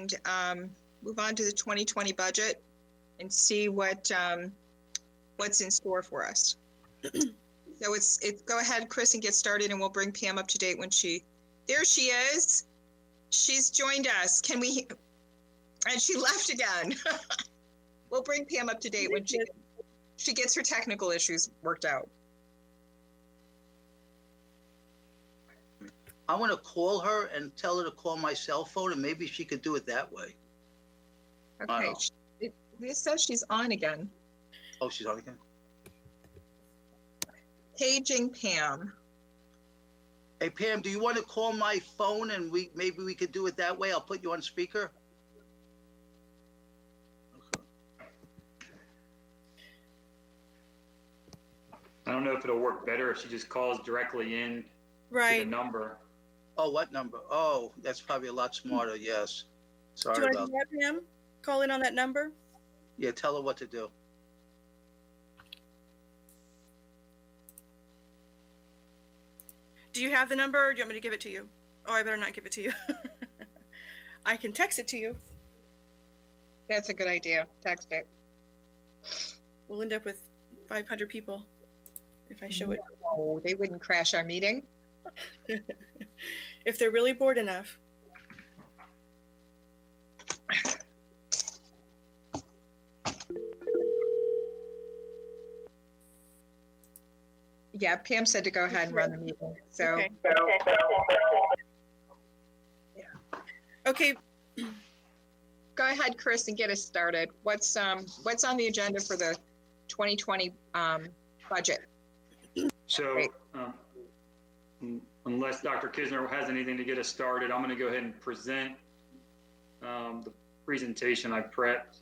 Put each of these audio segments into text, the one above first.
and move on to the 2020 budget and see what's in store for us. So it's go ahead, Chris, and get started, and we'll bring Pam up to date when there she is. She's joined us. And she left again. We'll bring Pam up to date when she gets her technical issues worked out. I want to call her and tell her to call my cell phone, and maybe she could do it that way. Okay. It says she's on again. Oh, she's on again? Paging Pam. Hey, Pam, do you want to call my phone and maybe we could do it that way? I'll put you on speaker. Okay. I don't know if it'll work better if she just calls directly in to the number. Oh, what number? Oh, that's probably a lot smarter. Yes. Sorry do you about want to have him call in on that number? Yeah, tell her what to do. Do you have the number, or do you want me to give it to you? Oh, I better not give it to you. I can text it to you. That's a good idea. Text it. We'll end up with 500 people if I show it. Oh, they wouldn't crash our meeting. If they're really bored enough. Yeah, Pam said to go ahead and run the meeting. So, okay. Yeah. Okay. Go ahead, Chris, and get us started. What's on the agenda for the 2020 budget? So, unless Dr. Kisner has anything to get us started, I'm going to go ahead and present the presentation I prepped.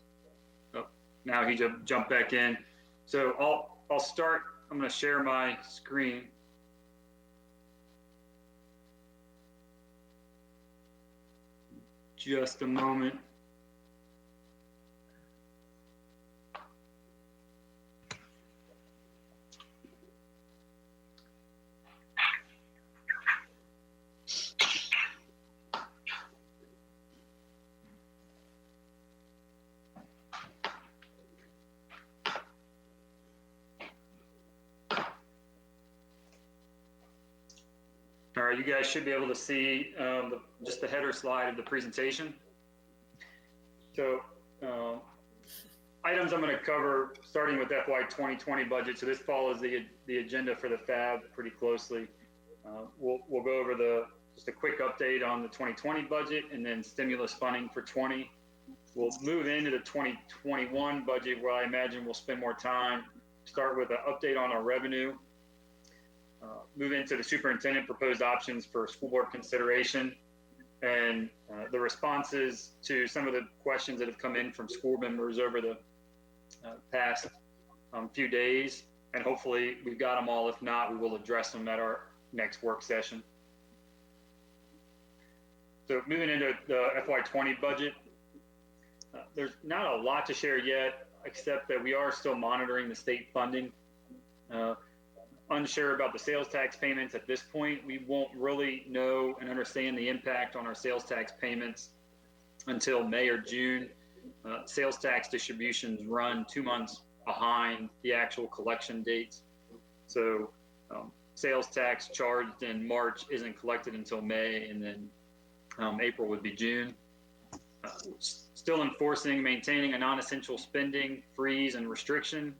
Oh, now he jumped back in. So I'll start. I'm going to share my screen. Just a moment. All right, you guys should be able to see just the header slide of the presentation. So items I'm going to cover, starting with FY 2020 budget. So this follows the agenda for the FAB pretty closely. We'll go over just a quick update on the 2020 budget and then stimulus funding for 20. We'll move into the 2021 budget, where I imagine we'll spend more time. Start with an update on our revenue. Move into the superintendent proposed options for school board consideration and the responses to some of the questions that have come in from school members over the past few days. And hopefully we've got them all. If not, we will address them at our next work session. So moving into the FY20 budget, there's not a lot to share yet, except that we are still monitoring the state funding. Unsure about the sales tax payments at this point. We won't really know and understand the impact on our sales tax payments until May or June. Sales tax distributions run 2 months behind the actual collection dates. So sales tax charged in March isn't collected until May, and then April would be June. Still enforcing, maintaining a non-essential spending freeze and restriction.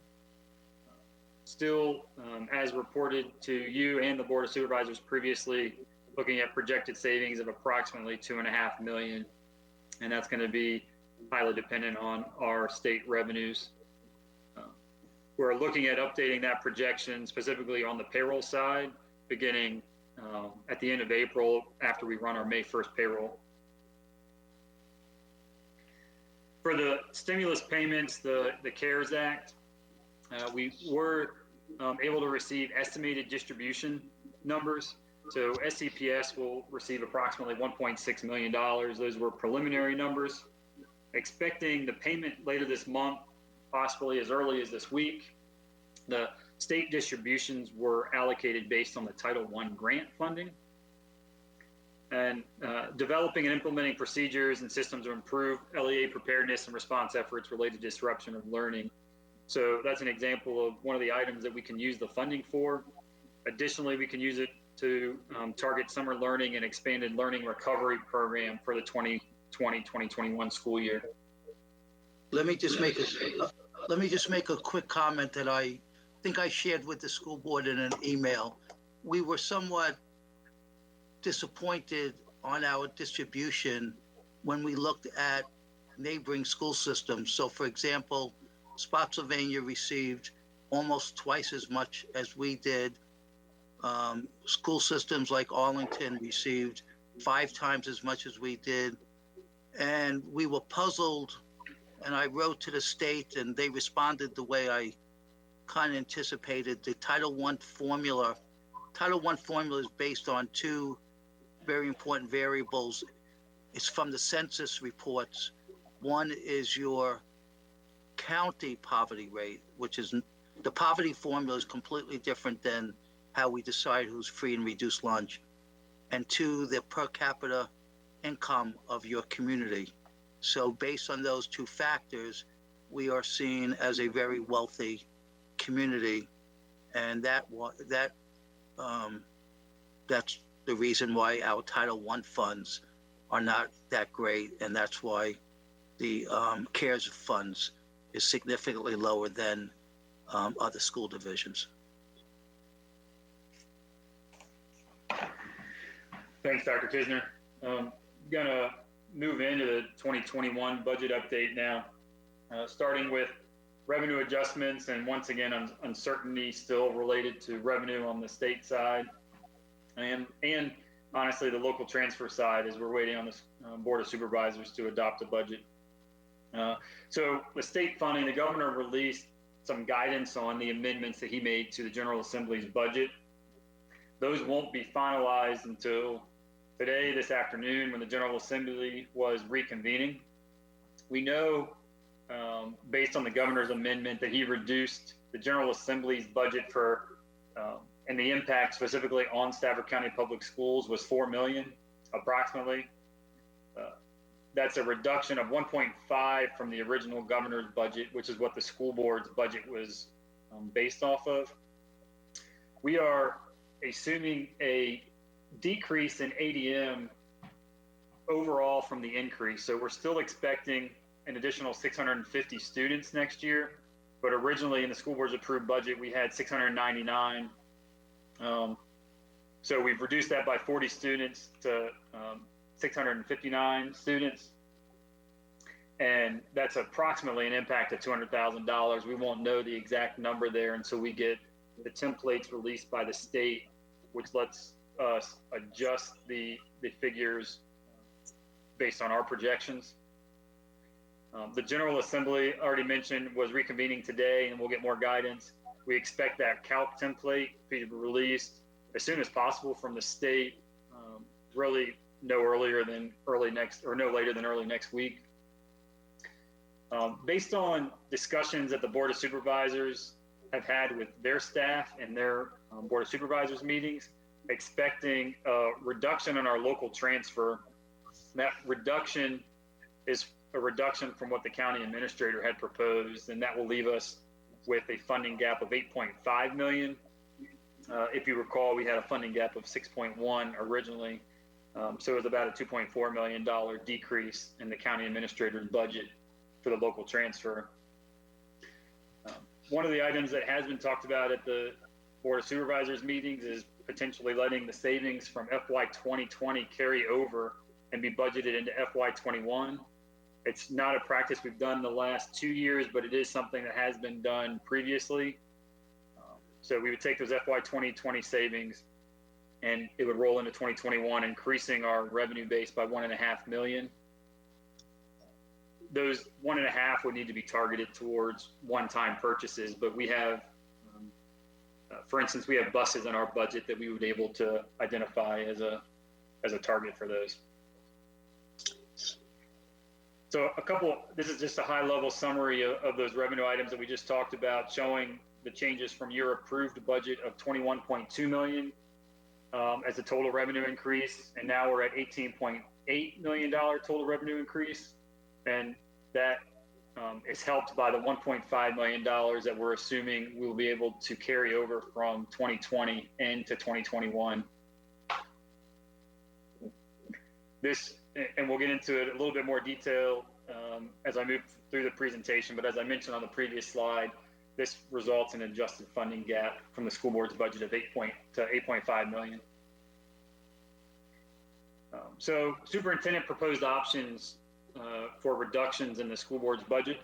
Still, as reported to you and the Board of Supervisors previously, looking at projected savings of approximately $2.5 million, and that's going to be highly dependent on our state revenues. We're looking at updating that projection specifically on the payroll side, beginning at the end of April after we run our May 1st payroll. For the stimulus payments, the CARES Act, we were able to receive estimated distribution numbers. So SCPS will receive approximately $1.6 million. Those were preliminary numbers. Expecting the payment later this month, possibly as early as this week. The state distributions were allocated based on the Title I grant funding. and developing and implementing procedures and systems to improve LEA preparedness and response efforts related to disruption of learning. So that's an example of one of the items that we can use the funding for. Additionally, we can use it to target summer learning and expanded learning recovery program for the 2020-2021 school year. Let me just make a quick comment that I think I shared with the school board in an email. We were somewhat disappointed on our distribution when we looked at neighboring school systems. So for example, Spotsylvania received almost twice as much as we did. School systems like Arlington received 5 times as much as we did. And we were puzzled, and I wrote to the state and they responded the way I kind of anticipated. The Title I formula is based on 2 very important variables. It's from the census reports. One is your county poverty rate, which is the poverty formula is completely different than how we decide who's free and reduced lunch. And 2, the per capita income of your community. So based on those 2 factors, we are seen as a very wealthy community, and that's the reason why our Title I funds are not that great, and that's why the CARES funds is significantly lower than other school divisions. Thanks, Dr. Kisner. Gonna move into the 2021 budget update now, starting with revenue adjustments, and once again, uncertainty still related to revenue on the state side, and honestly, the local transfer side, as we're waiting on the Board of Supervisors to adopt a budget. So the state funding, the governor released some guidance on the amendments that he made to the General Assembly's budget. Those won't be finalized until today, this afternoon, when the General Assembly was reconvening. We know, based on the governor's amendment, that he reduced the General Assembly's budget for, and the impact specifically on Stafford County Public Schools was $4 million, approximately. That's a reduction of 1.5 from the original governor's budget, which is what the school board's budget was based off of. We are assuming a decrease in ADM overall from the increase. So we're still expecting an additional 650 students next year, but originally in the school board's approved budget, we had 699. So we've reduced that by 40 students to 659 students. And that's approximately an impact of $200,000. We won't know the exact number there until we get the templates released by the state, which lets us adjust the figures based on our projections. The General Assembly, already mentioned, was reconvening today, and we'll get more guidance. We expect that calc template to be released as soon as possible from the state, really no later than early next week. Based on discussions that the Board of Supervisors have had with their staff and their Board of Supervisors meetings, expecting a reduction in our local transfer. That reduction is a reduction from what the county administrator had proposed, and that will leave us with a funding gap of $8.5 million. If you recall, we had a funding gap of 6.1 originally, so it was about a $2.4 million decrease in the county administrator's budget for the local transfer. One of the items that has been talked about at the Board of Supervisors meetings is potentially letting the savings from FY 2020 carry over and be budgeted into FY 21. It's not a practice we've done the last 2 years, but it is something that has been done previously. So we would take those FY 2020 savings and it would roll into 2021, increasing our revenue base by $1.5 million. Those 1.5 would need to be targeted towards one-time purchases, but we have, for instance, we have buses in our budget that we would be able to identify as a target for those. So this is just a high-level summary of those revenue items that we just talked about, showing the changes from your approved budget of $21.2 million as a total revenue increase, and now we're at $18.8 million total revenue increase, and that is helped by the $1.5 million that we're assuming we'll be able to carry over from 2020 into 2021. This, and we'll get into it a little bit more detail as I move through the presentation, but as I mentioned on the previous slide, this results in an adjusted funding gap from the school board's budget of $8.5 million. So superintendent proposed options for reductions in the school board's budget.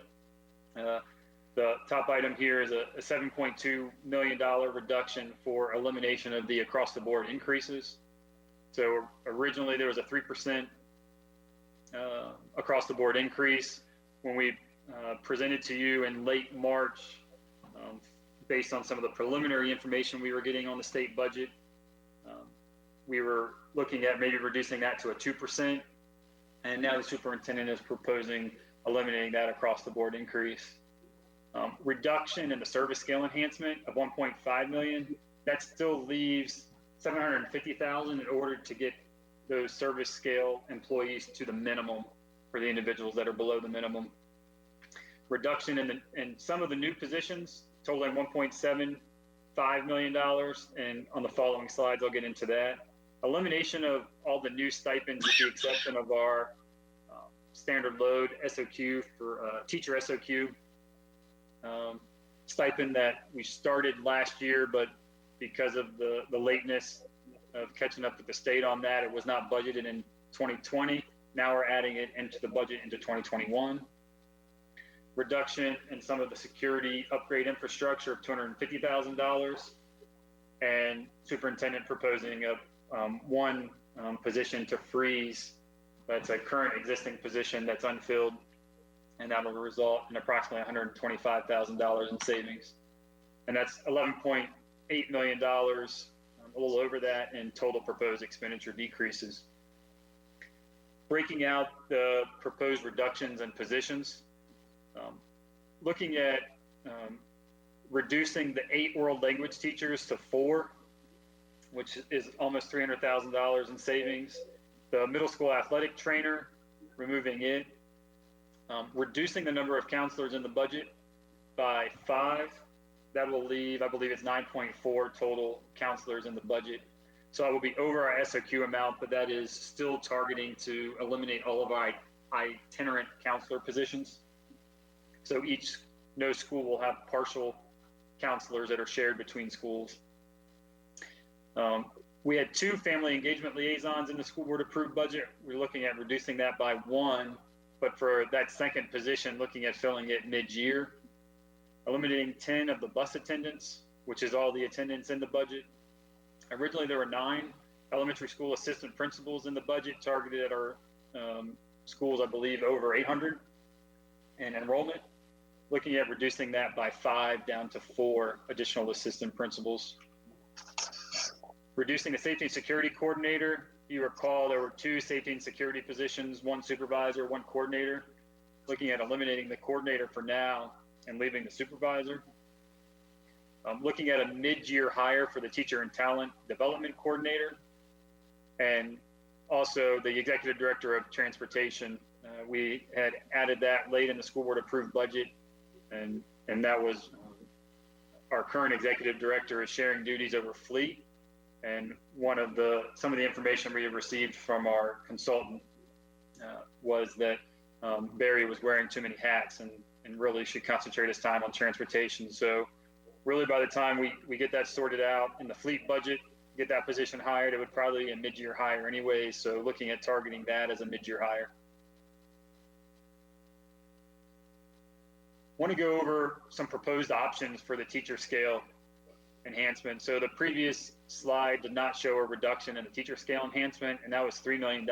The top item here is a $7.2 million reduction for elimination of the across the board increases. So originally there was a 3% across the board increase. When we presented to you in late March, based on some of the preliminary information we were getting on the state budget, we were looking at maybe reducing that to a 2%. And now the superintendent is proposing eliminating that across the board increase. Reduction in the service scale enhancement of 1.5 million, that still leaves 750,000 in order to get those service scale employees to the minimum for the individuals that are below the minimum. Reduction in some of the new positions totaling $1.75 million, and on the following slides I'll get into that. Elimination of all the new stipends with the exception of our standard load SOQ for teacher SOQ stipend that we started last year, but because of the lateness of catching up with the state on that, it was not budgeted in 2020. Now we're adding it into the budget into 2021. Reduction in some of the security upgrade infrastructure of $250,000, and superintendent proposing one position to freeze. That's a current existing position that's unfilled, and that will result in approximately $125,000 in savings. And that's $11.8 million, a little over that in total proposed expenditure decreases. Breaking out the proposed reductions in positions, looking at reducing the 8 world language teachers to 4, which is almost $300,000 in savings. The middle school athletic trainer, removing it. Reducing the number of counselors in the budget by 5. That will leave, I believe it's 9.4 total counselors in the budget. So I will be over our SOQ amount, but that is still targeting to eliminate all of our itinerant counselor positions. So no school will have partial counselors that are shared between schools. We had 2 family engagement liaisons in the school board approved budget. We're looking at reducing that by 1, but for that second position, looking at filling it mid-year. Eliminating 10 of the bus attendants, which is all the attendants in the budget. Originally, there were 9 elementary school assistant principals in the budget targeted at our schools, I believe, over 800 in enrollment. Looking at reducing that by 5 down to 4 additional assistant principals. Reducing the safety and security coordinator. You recall there were 2 safety and security positions, 1 supervisor, 1 coordinator. Looking at eliminating the coordinator for now and leaving the supervisor. Looking at a mid-year hire for the teacher and talent development coordinator, and also the executive director of transportation. We had added that late in the school board approved budget, and that was our current executive director is sharing duties over fleet. And some of the information we have received from our consultant was that Barry was wearing too many hats and really should concentrate his time on transportation. So really by the time we get that sorted out in the fleet budget, get that position hired, it would probably be a mid-year hire anyway. So looking at targeting that as a mid-year hire. Want to go over some proposed options for the teacher scale enhancement. So the previous slide did not show a reduction in the teacher scale enhancement, and that was $3 million.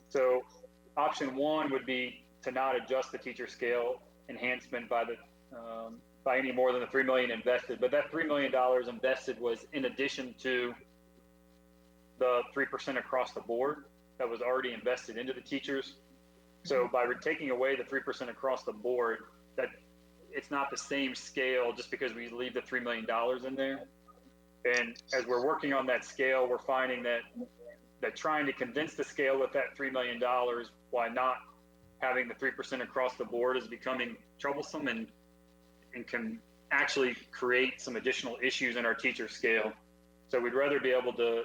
So option 1 would be to not adjust the teacher scale enhancement by any more than the $3 million invested. But that $3 million invested was in addition to the 3% across the board that was already invested into the teachers. So by taking away the 3% across the board, that it's not the same scale just because we leave the $3 million in there. And as we're working on that scale, we're finding that trying to condense the scale with that $3 million while not having the 3% across the board is becoming troublesome and can actually create some additional issues in our teacher scale. So we'd rather be able to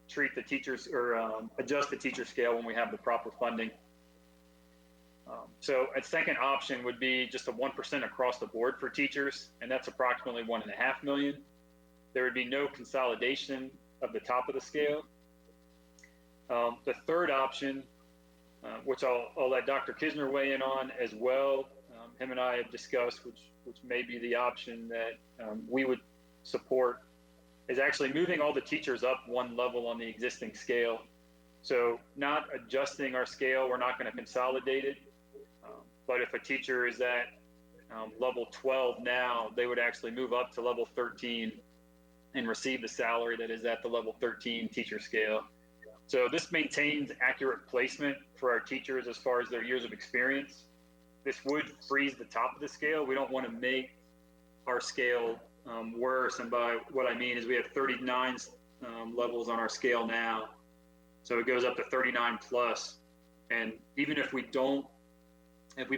treat the teachers or adjust the teacher scale when we have the proper funding. So a second option would be just a 1% across the board for teachers, and that's approximately $1.5 million. There would be no consolidation of the top of the scale. The third option, which I'll let Dr. Kisner weigh in on as well, him and I have discussed, which may be the option that we would support, is actually moving all the teachers up one level on the existing scale. So not adjusting our scale, we're not going to consolidate it. But if a teacher is at level 12 now, they would actually move up to level 13 and receive the salary that is at the level 13 teacher scale. So this maintains accurate placement for our teachers as far as their years of experience. This would freeze the top of the scale. We don't want to make our scale worse. And by what I mean is we have 39 levels on our scale now. So it goes up to 39 plus. And even if we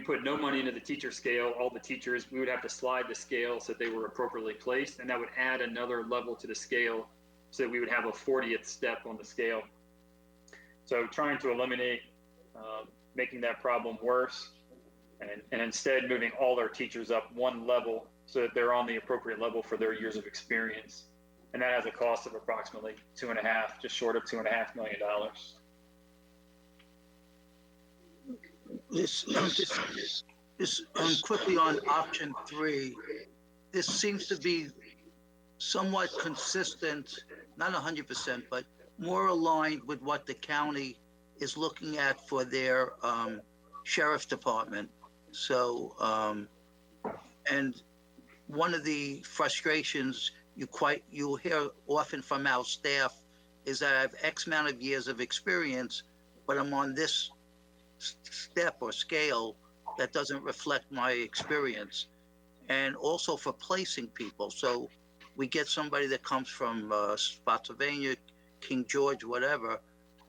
put no money into the teacher scale, all the teachers, we would have to slide the scale so that they were appropriately placed. And that would add another level to the scale so that we would have a 40th step on the scale. So trying to eliminate making that problem worse and instead moving all our teachers up one level so that they're on the appropriate level for their years of experience. And that has a cost of approximately just short of $2.5 million. Quickly on option 3, this seems to be somewhat consistent, not 100%, but more aligned with what the county is looking at for their sheriff's department. So, and one of the frustrations you hear often from our staff is that I have X amount of years of experience, but I'm on this step or scale that doesn't reflect my experience. And also for placing people. So we get somebody that comes from Spotsylvania, King George, whatever,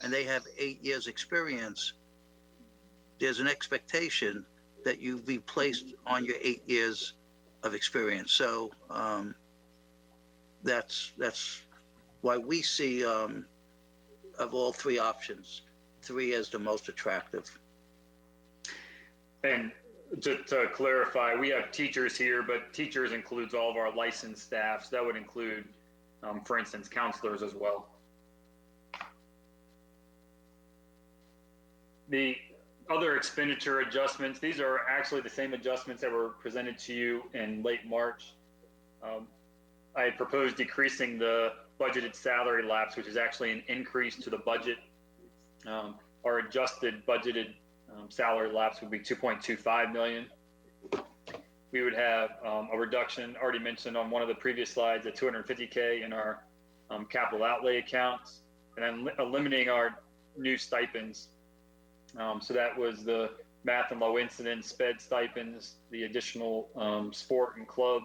and they have 8 years experience. There's an expectation that you be placed on your 8 years of experience. So that's why we see of all 3 options, 3 as the most attractive. And to clarify, we have teachers here, but teachers includes all of our licensed staff. So that would include, for instance, counselors as well. The other expenditure adjustments, these are actually the same adjustments that were presented to you in late March. I had proposed decreasing the budgeted salary lapse, which is actually an increase to the budget. Our adjusted budgeted salary lapse would be $2.25 million. We would have a reduction already mentioned on one of the previous slides at $250K in our capital outlay accounts, and then eliminating our new stipends. So that was the math and low incidence sped stipends, the additional sport and club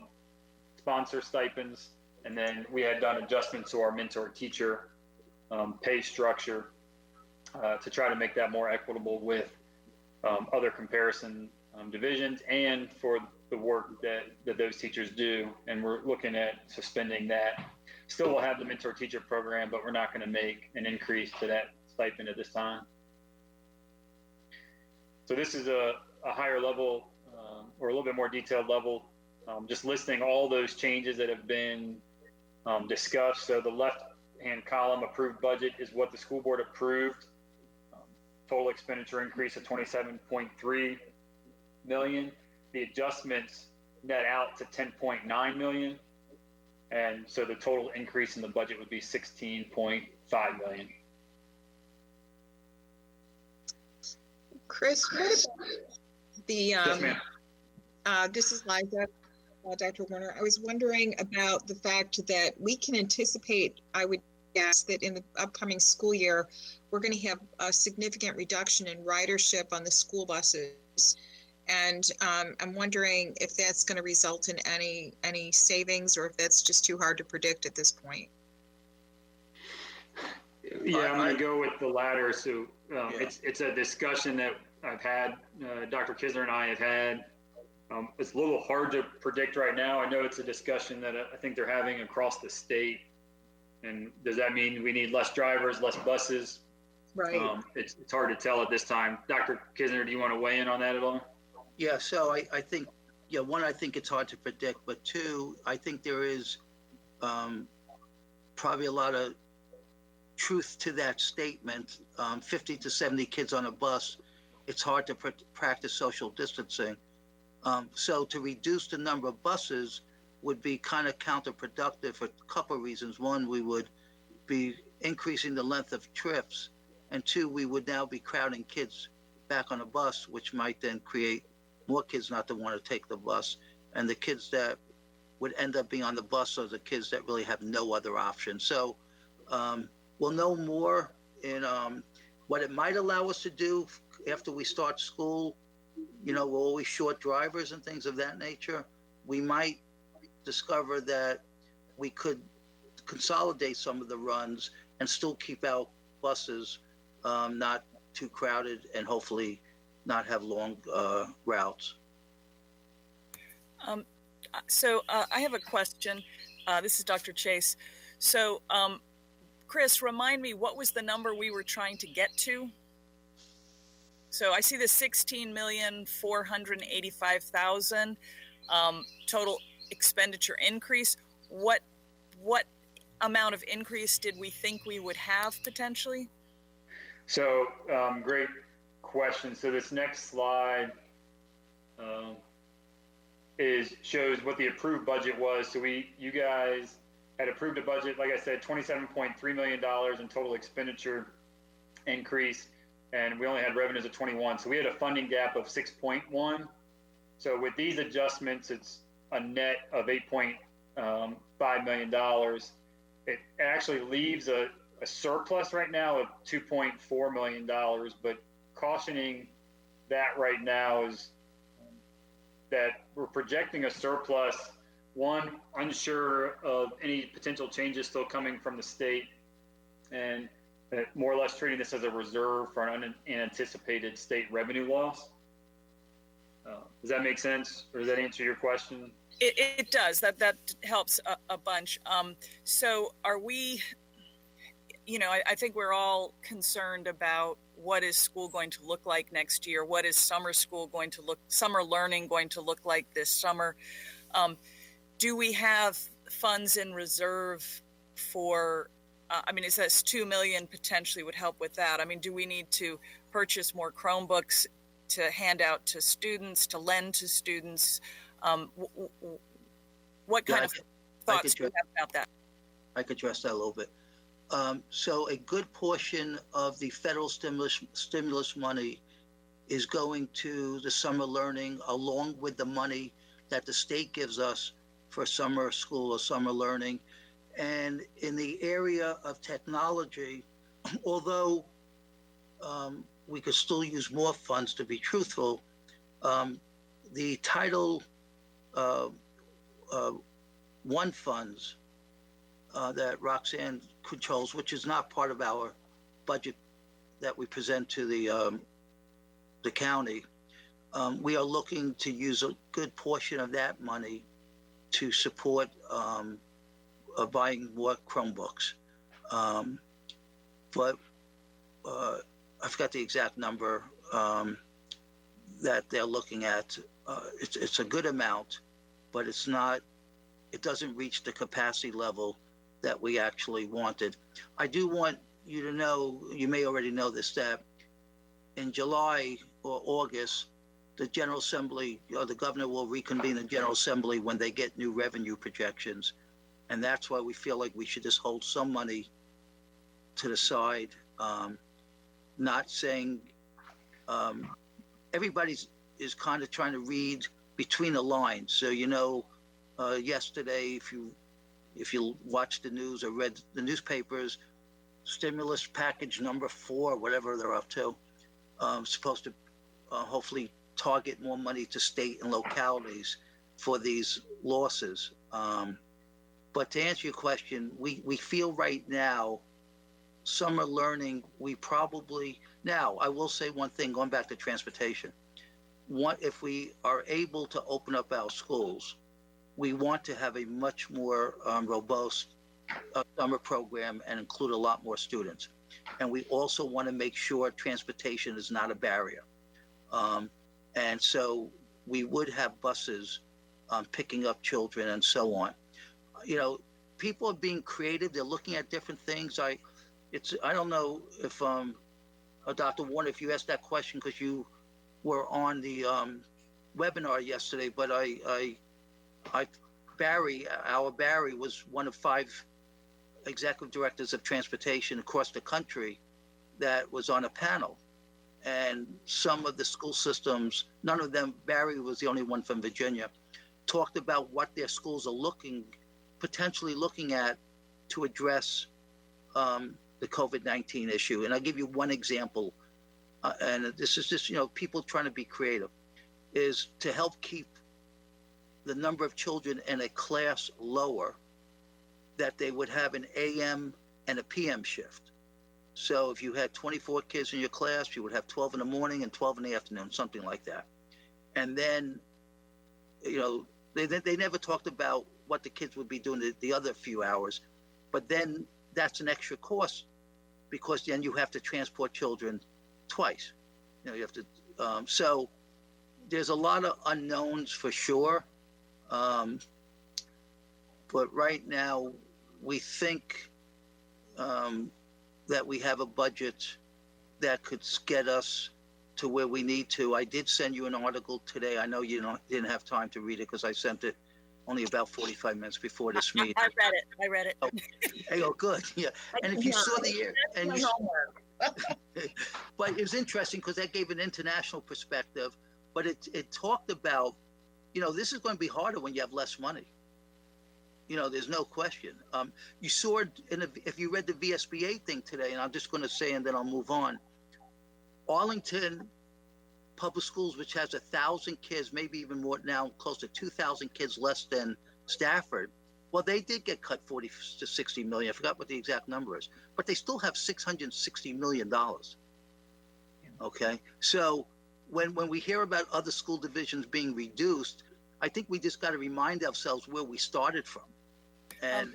sponsor stipends, and then we had done adjustments to our mentor teacher pay structure to try to make that more equitable with other comparison divisions and for the work that those teachers do. And we're looking at suspending that. Still will have the mentor teacher program, but we're not going to make an increase to that stipend at this time. So this is a higher level or a little bit more detailed level, just listing all those changes that have been discussed. So the left-hand column, approved budget, is what the school board approved. Total expenditure increase of $27.3 million. The adjustments net out to $10.9 million. And so the total increase in the budget would be $16.5 million. Chris, what about the, Yes, ma'am. this is Liza, Dr. Warner. I was wondering about the fact that we can anticipate, I would guess, that in the upcoming school year, we're going to have a significant reduction in ridership on the school buses. And I'm wondering if that's going to result in any savings, or if that's just too hard to predict at this point. Yeah, I'm going to go with the latter. So Yeah. it's a discussion that I've had, Dr. Kisner and I have had. It's a little hard to predict right now. I know it's a discussion that I think they're having across the state. And does that mean we need less drivers, less buses? Right. It's hard to tell at this time. Dr. Kisner, do you want to weigh in on that at all? Yeah, so I think, yeah, one, I think it's hard to predict, but two, I think there is probably a lot of truth to that statement. 50 to 70 kids on a bus, it's hard to practice social distancing. So to reduce the number of buses would be kind of counterproductive for a couple of reasons. One, we would be increasing the length of trips, and two, we would now be crowding kids back on a bus, which might then create more kids not to want to take the bus. And the kids that would end up being on the bus are the kids that really have no other option. So we'll know more in what it might allow us to do after we start school. You know, we're always short drivers and things of that nature. We might discover that we could consolidate some of the runs and still keep out buses not too crowded, and hopefully not have long routes. So I have a question. This is Dr. Chase. So Chris, remind me, what was the number we were trying to get to? So I see the 16,485,000 total expenditure increase. What amount of increase did we think we would have potentially? So great question. So this next slide shows what the approved budget was. So you guys had approved a budget, like I said, $27.3 million in total expenditure increase, and we only had revenues of 21. So we had a funding gap of 6.1. So with these adjustments, it's a net of $8.5 million. It actually leaves a surplus right now of $2.4 million, but cautioning that right now is that we're projecting a surplus. One, unsure of any potential changes still coming from the state, and more or less treating this as a reserve for an unanticipated state revenue loss. Does that make sense, or does that answer your question? It does. That helps a bunch. So are we, you know, I think we're all concerned about what is school going to look like next year? What is summer learning going to look like this summer? Do we have funds in reserve for, I mean, it says 2 million potentially would help with that. I mean, do we need to purchase more Chromebooks to hand out to students, to lend to students? What kind of thoughts do you have about that? I could address that a little bit. So a good portion of the federal stimulus money is going to the summer learning, along with the money that the state gives us for summer school or summer learning. And in the area of technology, although we could still use more funds, to be truthful, the Title I funds that Roxanne controls, which is not part of our budget that we present to the county, we are looking to use a good portion of that money to support buying more Chromebooks. But I forgot the exact number that they're looking at. It's a good amount, but it doesn't reach the capacity level that we actually wanted. I do want you to know, you may already know this, that in July or August, the General Assembly, or the governor will reconvene the General Assembly when they get new revenue projections. And that's why we feel like we should just hold some money to the side, not saying, everybody is kind of trying to read between the lines. So, you know, yesterday, if you watched the news or read the newspapers, stimulus package number 4, whatever they're up to, supposed to hopefully target more money to state and localities for these losses. But to answer your question, we feel right now, summer learning, we probably, now I will say one thing, going back to transportation. If we are able to open up our schools, we want to have a much more robust summer program and include a lot more students. And we also want to make sure transportation is not a barrier. And so we would have buses picking up children and so on. You know, people are being creative. They're looking at different things. I don't know if Dr. Warner, if you asked that question because you were on the webinar yesterday, but Barry was one of 5 executive directors of transportation across the country that was on a panel. And some of the school systems, none of them, Barry was the only one from Virginia, talked about what their schools are potentially looking at to address the COVID-19 issue. And I'll give you one example, and this is just, people trying to be creative, is to help keep the number of children in a class lower, that they would have an AM and a PM shift. So if you had 24 kids in your class, you would have 12 in the morning and 12 in the afternoon, something like that. And then, they never talked about what the kids would be doing the other few hours, but then that's an extra cost because then you have to transport children twice. You have to, so there's a lot of unknowns for sure. But right now we think that we have a budget that could get us to where we need to. I did send you an article today. I know you didn't have time to read it because I sent it only about 45 minutes before this meeting. I read it. Oh, hey, oh, good. Yeah. And if you saw but it was interesting because that gave an international perspective, but it talked about, this is going to be harder when you have less money. There's no question. You saw it if you read the VSBA thing today, and I'm just going to say, and then I'll move on. Arlington Public Schools, which has 1,000 kids, maybe even more now, close to 2,000 kids less than Stafford. Well, they did get cut 40 to 60 million. I forgot what the exact number is, but they still have $660 million. Okay, so when we hear about other school divisions being reduced, I think we just got to remind ourselves where we started from. And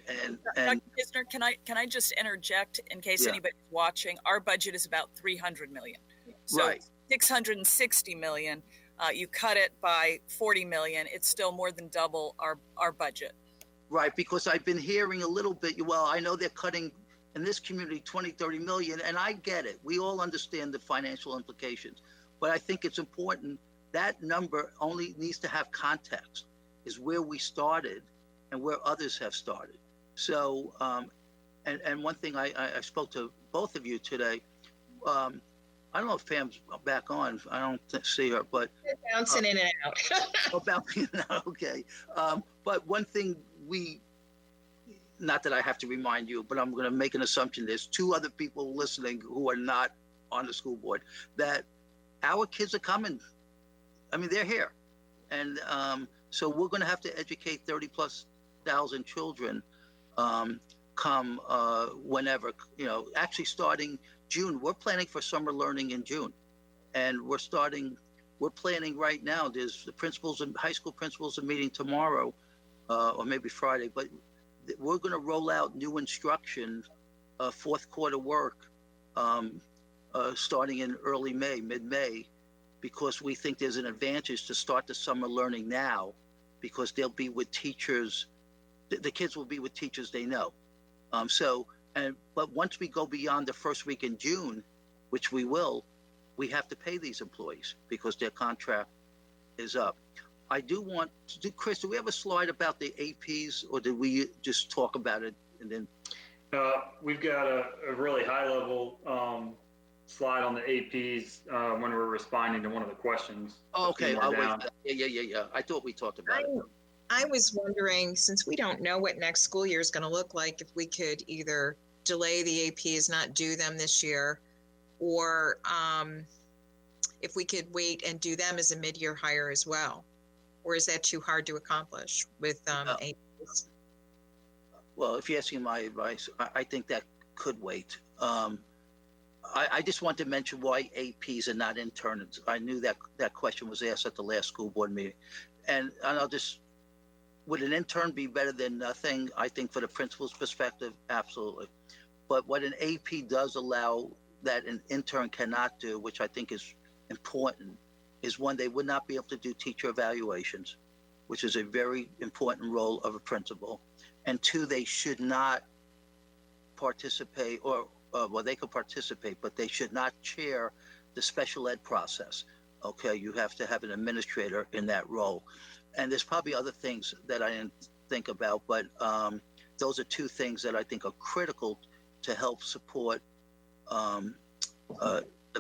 Dr. Kisner, can I just interject in case anybody's watching? Our budget is about 300 million. So right. 660 million. You cut it by 40 million. It's still more than double our budget. Right, because I've been hearing a little bit, well, I know they're cutting in this community 20, 30 million, and I get it. We all understand the financial implications. But I think it's important that number only needs to have context, is where we started and where others have started. So, and one thing I spoke to both of you today, I don't know if Pam's back on. I don't see her, but bouncing in and out. Bouncing in and out. Okay. But one thing not that I have to remind you, but I'm going to make an assumption. There's 2 other people listening who are not on the school board, that our kids are coming. I mean, they're here. And so we're going to have to educate 30,000+ children come whenever, actually starting June. We're planning for summer learning in June. And we're planning right now. There's the principals and high school principals are meeting tomorrow or maybe Friday, but we're going to roll out new instruction, 4th quarter work starting in early May, mid-May, because we think there's an advantage to start the summer learning now, because they'll be with teachers. The kids will be with teachers they know. But once we go beyond the first week in June, which we will, we have to pay these employees because their contract is up. I do want to do, Chris, do we have a slide about the APs, or did we just talk about it and then? We've got a really high level slide on the APs when we're responding to one of the questions. Oh, okay, I'll wait. Yeah. I thought we talked about it. I was wondering, since we don't know what next school year is going to look like, if we could either delay the APs, not do them this year, or if we could wait and do them as a mid-year hire as well? Or is that too hard to accomplish with APs? Well, if you're asking my advice, I think that could wait. I just want to mention why APs are not interns. I knew that question was asked at the last school board meeting. And I'll just, would an intern be better than nothing? I think for the principal's perspective, absolutely. But what an AP does allow that an intern cannot do, which I think is important, is one, they would not be able to do teacher evaluations, which is a very important role of a principal. And two, they should not participate, or well, they could participate, but they should not chair the special ed process. Okay, you have to have an administrator in that role. And there's probably other things that I didn't think about, but those are two things that I think are critical to help support the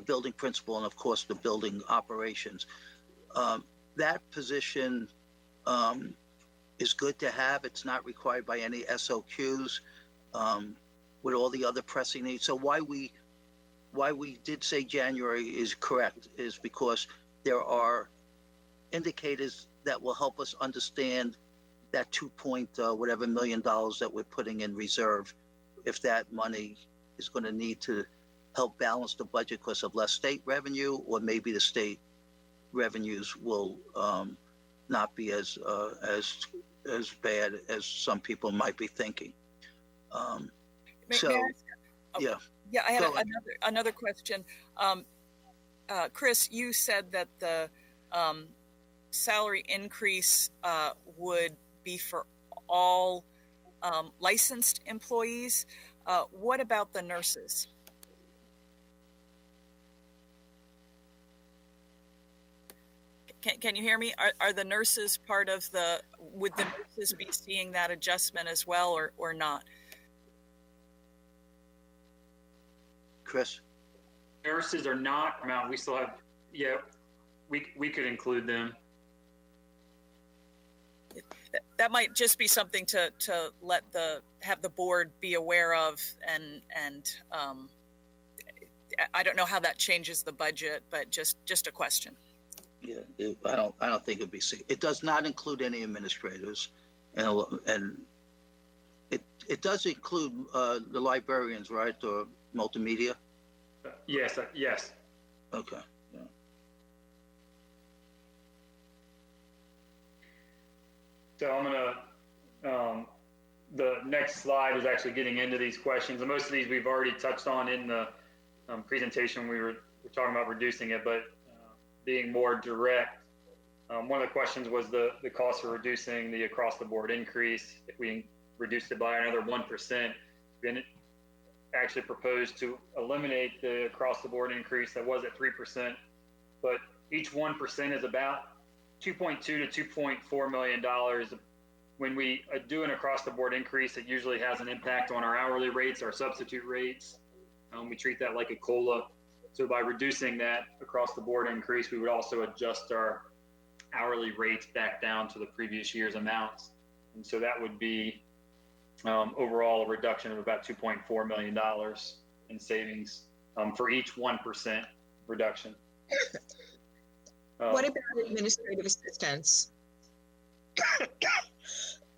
building principal and, of course, the building operations. That position is good to have. It's not required by any SOQs with all the other pressing needs. So why we did say January is correct is because there are indicators that will help us understand that whatever $2 million that we're putting in reserve, if that money is going to need to help balance the budget because of less state revenue, or maybe the state revenues will not be as bad as some people might be thinking. May I ask? Yeah. Yeah, I had another question. Chris, you said that the salary increase would be for all licensed employees. What about the nurses? Can you hear me? Are the nurses part of would the nurses be seeing that adjustment as well, or not? Chris? Nurses are not amount. We still have, we could include them. That might just be something to have the board be aware of, and I don't know how that changes the budget, but just a question. Yeah, I don't think it'd be. It does not include any administrators, and it does include the librarians, right, or multimedia. Yes. Okay. Yeah. So I'm gonna. The next slide is actually getting into these questions, and most of these we've already touched on in the presentation. We're talking about reducing it, but being more direct. One of the questions was the cost for reducing the across the board increase. If we reduced it by another 1%, then it actually proposed to eliminate the across the board increase that was at 3%. But each 1% is about $2.2 to $2.4 million. When we do an across the board increase, it usually has an impact on our hourly rates, our substitute rates. We treat that like a COLA. So by reducing that across the board increase, we would also adjust our hourly rates back down to the previous year's amounts. And so that would be overall a reduction of about $2.4 million in savings for each 1% reduction. What about administrative assistants?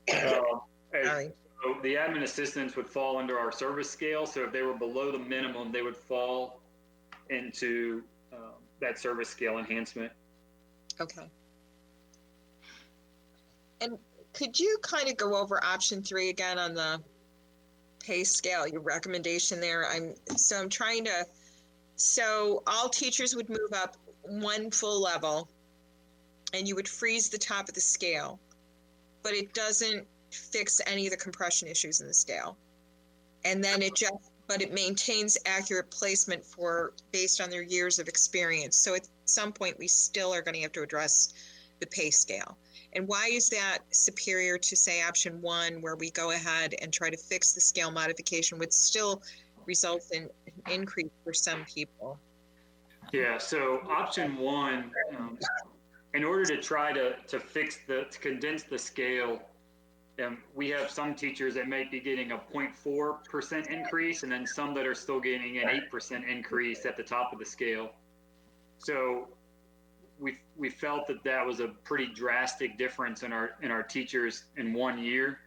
Sorry. So the admin assistants would fall under our service scale. So if they were below the minimum, they would fall into that service scale enhancement. Okay. And could you kind of go over option 3 again on the pay scale, your recommendation there? So all teachers would move up 1 full level and you would freeze the top of the scale, but it doesn't fix any of the compression issues in the scale. And then but it maintains accurate placement based on their years of experience. So at some point we still are going to have to address the pay scale. And why is that superior to, say, option 1, where we go ahead and try to fix the scale modification, which still results in an increase for some people? Yeah, so option 1, in order to try to condense the scale, we have some teachers that might be getting a 0.4% increase, and then some that are still getting an 8% increase at the top of the scale. So we felt that was a pretty drastic difference in our teachers in 1 year,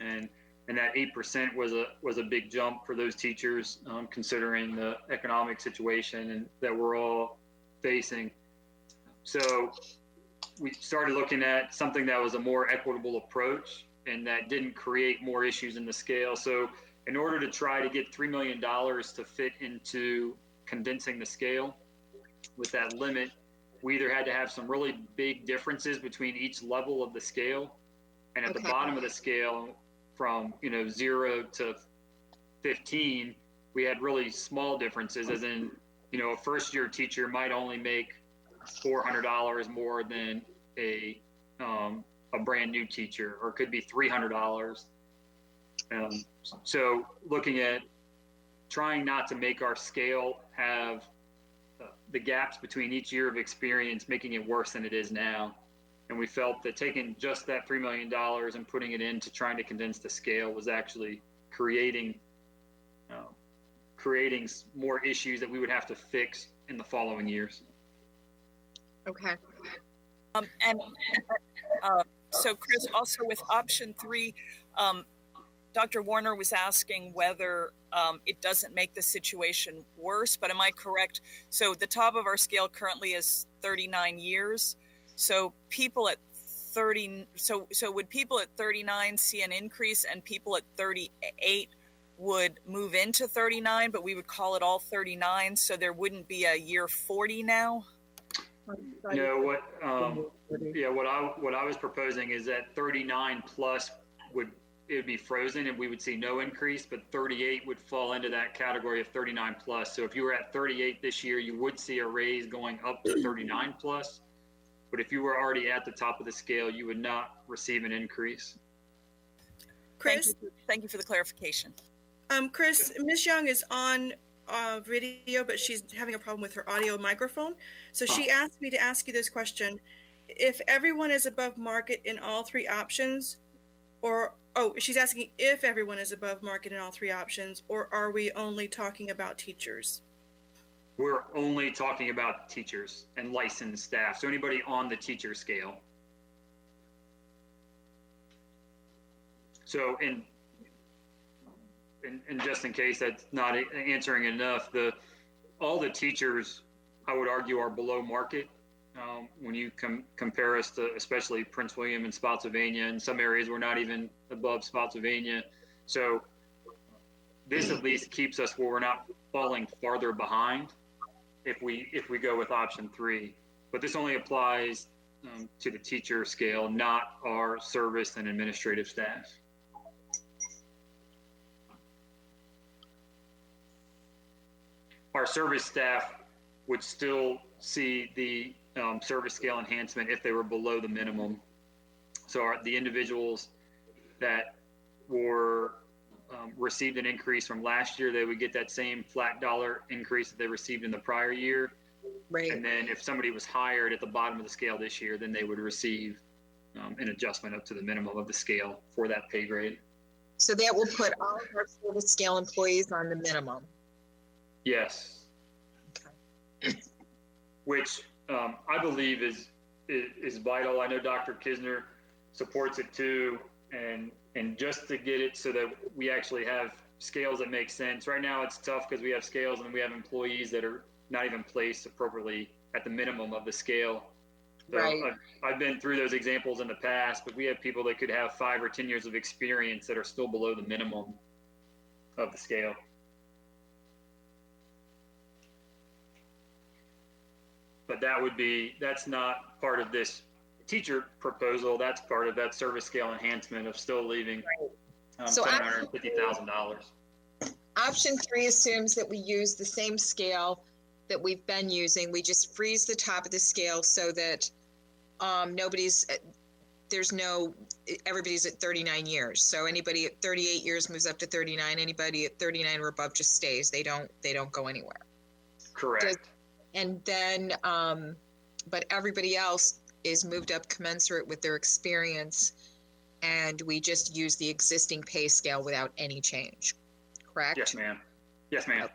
and that 8% was a big jump for those teachers, considering the economic situation and that we're all facing. So we started looking at something that was a more equitable approach and that didn't create more issues in the scale. So in order to try to get $3 million to fit into condensing the scale with that limit, we either had to have some really big differences between each level of the scale, and at the bottom of the scale, from 0 to 15, we had really small differences, as in, a first-year teacher might only make $400 more than a brand new teacher, or it could be $300. So looking at trying not to make our scale have the gaps between each year of experience, making it worse than it is now. And we felt that taking just that $3 million and putting it into trying to condense the scale was actually creating more issues that we would have to fix in the following years. Okay. So Chris, also with option 3, Dr. Warner was asking whether it doesn't make the situation worse, but am I correct? So the top of our scale currently is 39 years. So people at 30, so would people at 39 see an increase, and people at 38 would move into 39, but we would call it all 39, so there wouldn't be a year 40 now? No, what I was proposing is that 39 plus would be frozen and we would see no increase, but 38 would fall into that category of 39 plus. So if you were at 38 this year, you would see a raise going up to 39 plus. But if you were already at the top of the scale, you would not receive an increase. Chris, Thank you for the clarification. Chris, Ms. Young is on video, but she's having a problem with her audio microphone. So she asked me to ask you this question: if everyone is above market in all 3 options, she's asking if everyone is above market in all 3 options, or are we only talking about teachers? We're only talking about teachers and licensed staff. So anybody on the teacher scale. So and just in case that's not answering enough, all the teachers, I would argue, are below market. When you compare us to especially Prince William and Spotsylvania, in some areas we're not even above Spotsylvania. So this at least keeps us where we're not falling farther behind if we go with option 3. But this only applies to the teacher scale, not our service and administrative staff. Our service staff would still see the service scale enhancement if they were below the minimum. So the individuals that were received an increase from last year, they would get that same flat dollar increase that they received in the prior year. Right. And then if somebody was hired at the bottom of the scale this year, then they would receive an adjustment up to the minimum of the scale for that pay grade. So that will put all of our service scale employees on the minimum. Yes. Okay. Which I believe is vital. I know Dr. Kisner supports it too, and just to get it so that we actually have scales that make sense. Right now it's tough because we have scales and we have employees that are not even placed appropriately at the minimum of the scale. So right. I've been through those examples in the past, but we have people that could have 5 or 10 years of experience that are still below the minimum of the scale. But that's not part of this teacher proposal. That's part of that service scale enhancement of still leaving So $750,000. Option 3 assumes that we use the same scale that we've been using. We just freeze the top of the scale so that everybody's at 39 years. So anybody at 38 years moves up to 39. Anybody at 39 or above just stays. They don't go anywhere. Correct. And then, but everybody else is moved up commensurate with their experience, and we just use the existing pay scale without any change. Correct? Yes, ma'am. Yes, ma'am.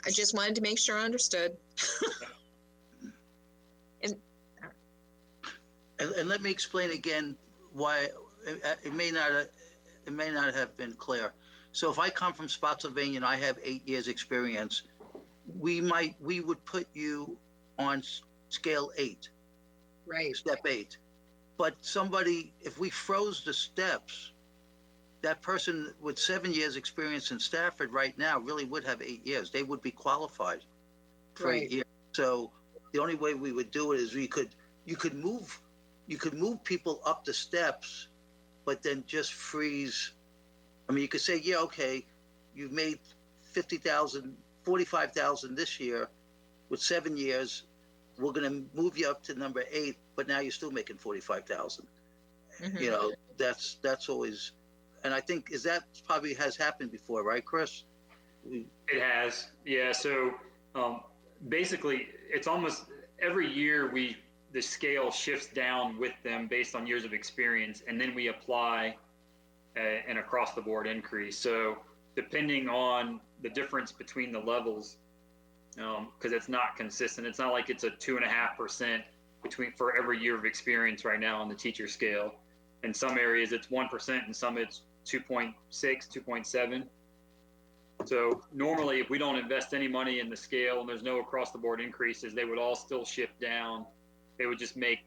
I just wanted to make sure I understood. And let me explain again why it may not have been clear. So if I come from Spotsylvania and I have 8 years experience, we would put you on scale 8, Right. step 8. But if we froze the steps, that person with 7 years experience in Stafford right now really would have 8 years. They would be qualified for Right. 8 years. So the only way we would do it is you could move people up the steps, but then just freeze. I mean, you could say, yeah, okay, you've made 50,000, 45,000 this year with 7 years. We're going to move you up to number 8, but now you're still making 45,000. Mhm. You know, that's always, and I think that probably has happened before, right, Chris? It has, yeah. So basically, it's almost every year the scale shifts down with them based on years of experience, and then we apply an across the board increase. So depending on the difference between the levels, because it's not consistent. It's not like it's a 2.5% for every year of experience right now on the teacher scale. In some areas it's 1%, in some it's 2.6, 2.7. So normally, if we don't invest any money in the scale and there's no across the board increases, they would all still shift down. They would just make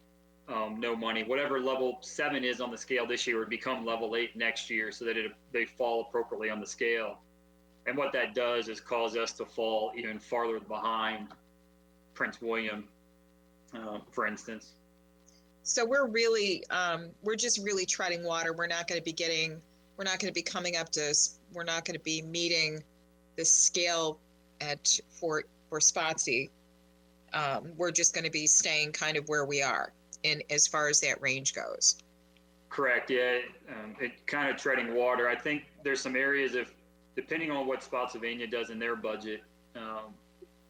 no money. Whatever level 7 is on the scale this year would become level 8 next year, so that they fall appropriately on the scale. And what that does is cause us to fall even farther behind Prince William, for instance. So we're just really treading water. We're not going to be meeting the scale for Spotsy. We're just going to be staying kind of where we are in as far as that range goes. Correct. Yeah. It kind of treading water. I think there's some areas depending on what Spotsylvania does in their budget,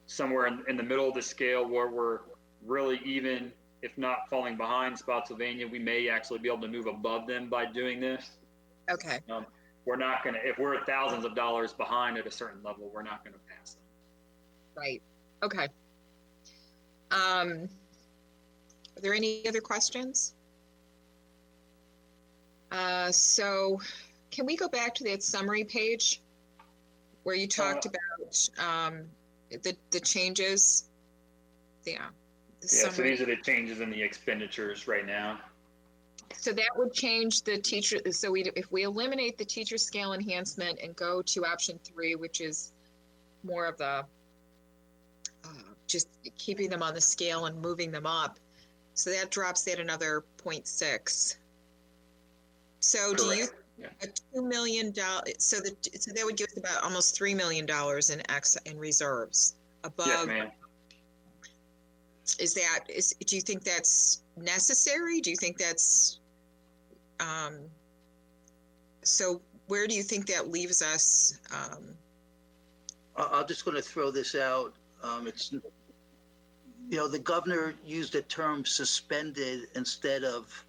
somewhere in the middle of the scale where we're really even, if not falling behind Spotsylvania, we may actually be able to move above them by doing this. Okay. We're not going to, if we're thousands of dollars behind at a certain level, we're not going to pass them. Right. Okay. Are there any other questions? So can we go back to that summary page where you talked about the changes? Yeah. So these are the changes in the expenditures right now. So that would change the teacher. So if we eliminate the teacher scale enhancement and go to option 3, which is more of the just keeping them on the scale and moving them up. So that drops that another 0.6. So Correct. Do you Yeah. a $2 million? So that would give us about almost $3 million in reserves above. Yes, ma'am. Do you think that's necessary? Do you think that's, so where do you think that leaves us? I'm just going to throw this out. It's, the governor used the term suspended instead of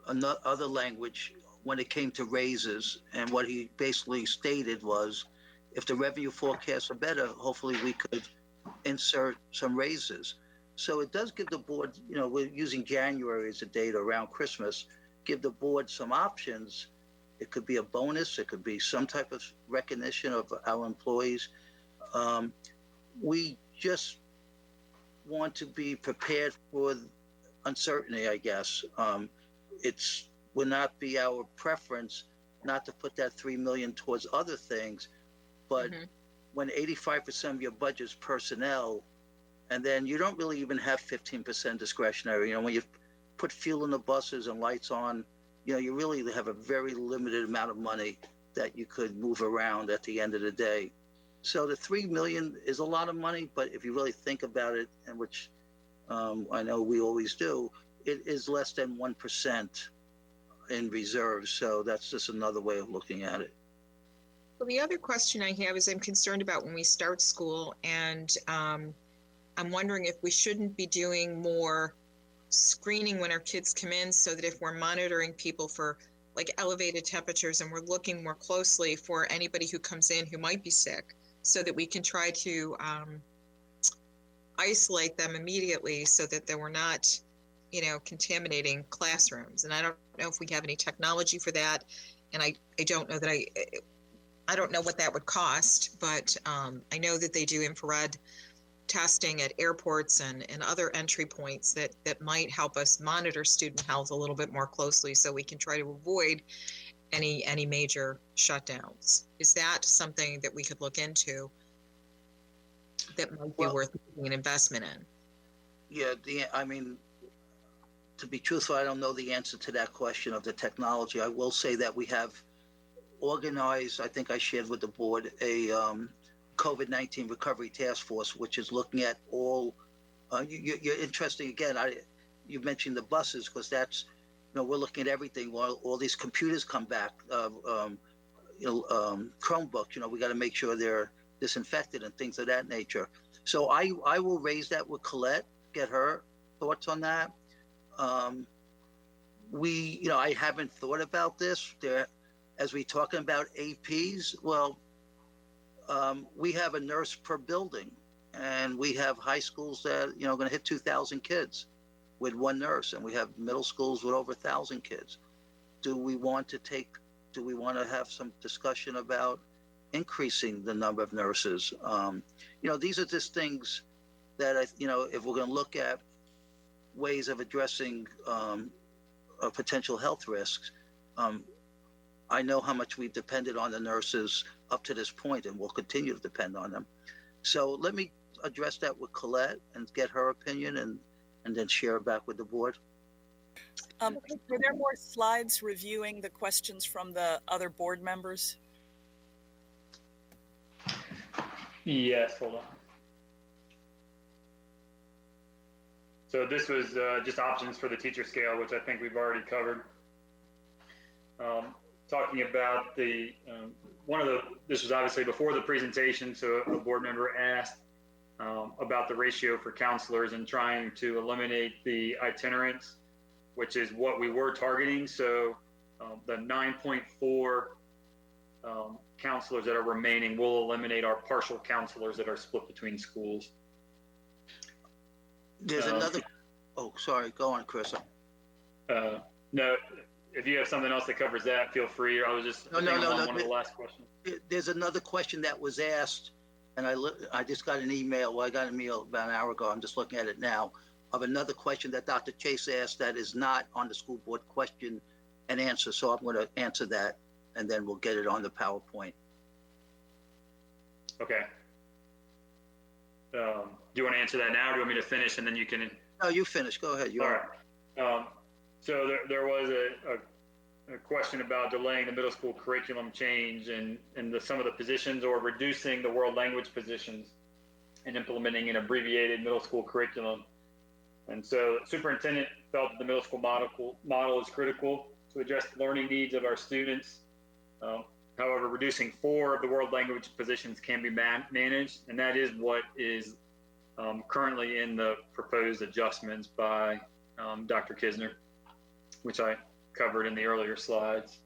other language when it came to raises. And what he basically stated was, if the revenue forecasts are better, hopefully we could insert some raises. So it does give the board, we're using January as a date around Christmas, give the board some options. It could be a bonus. It could be some type of recognition of our employees. We just want to be prepared for uncertainty, I guess. It would not be our preference not to put that $3 million towards other things, but when 85% of your budget is personnel, and then you don't really even have 15% discretionary. When you put fuel in the buses and lights on, you really have a very limited amount of money that you could move around at the end of the day. So the $3 million is a lot of money, but if you really think about it, and which I know we always do, it is less than 1% in reserves. So that's just another way of looking at it. Well, the other question I have is I'm concerned about when we start school, and I'm wondering if we shouldn't be doing more screening when our kids come in, so that if we're monitoring people for like elevated temperatures and we're looking more closely for anybody who comes in who might be sick, so that we can try to isolate them immediately so that they were not, contaminating classrooms. And I don't know if we have any technology for that. And I don't know that I don't know what that would cost, but I know that they do infrared testing at airports and other entry points that might help us monitor student health a little bit more closely so we can try to avoid any major shutdowns. Is that something that we could look into that might be worth making an investment in? Yeah, to be truthful, I don't know the answer to that question of the technology. I will say that we have organized, I think I shared with the board, a COVID-19 recovery task force, which is looking at all, you're interesting again, you mentioned the buses, because that's, we're looking at everything while all these computers come back, Chromebooks, we got to make sure they're disinfected and things of that nature. So I will raise that with Colette, get her thoughts on that. I haven't thought about this. As we talking about APs, well, we have a nurse per building, and we have high schools that, going to hit 2,000 kids with one nurse, and we have middle schools with over 1,000 kids. Do we want to have some discussion about increasing the number of nurses? These are just things that if we're going to look at ways of addressing potential health risks, I know how much we've depended on the nurses up to this point, and we'll continue to depend on them. So let me address that with Colette and get her opinion, and then share it back with the board. Are there more slides reviewing the questions from the other board members? Yes, hold on. So this was just options for the teacher scale, which I think we've already covered. Talking about this was obviously before the presentation, so a board member asked about the ratio for counselors and trying to eliminate the itinerants, which is what we were targeting. So the 9.4 counselors that are remaining will eliminate our partial counselors that are split between schools. There's another. Oh, sorry. Go on, Chris. No, if you have something else that covers that, feel free. I was just no. One of the last questions. There's another question that was asked, and I just got an email. Well, I got an email about an hour ago. I'm just looking at it now, of another question that Dr. Chase asked that is not on the school board question and answer. So I'm going to answer that, and then we'll get it on the PowerPoint. Okay. Do you want to answer that now, or do you want me to finish and then you can? No, you finish. Go ahead. All right. So there was a question about delaying the middle school curriculum change and some of the positions, or reducing the world language positions and implementing an abbreviated middle school curriculum. And so the superintendent felt that the middle school model is critical to address the learning needs of our students. However, reducing 4 of the world language positions can be managed, and that is what is currently in the proposed adjustments by Dr. Kisner, which I covered in the earlier slides.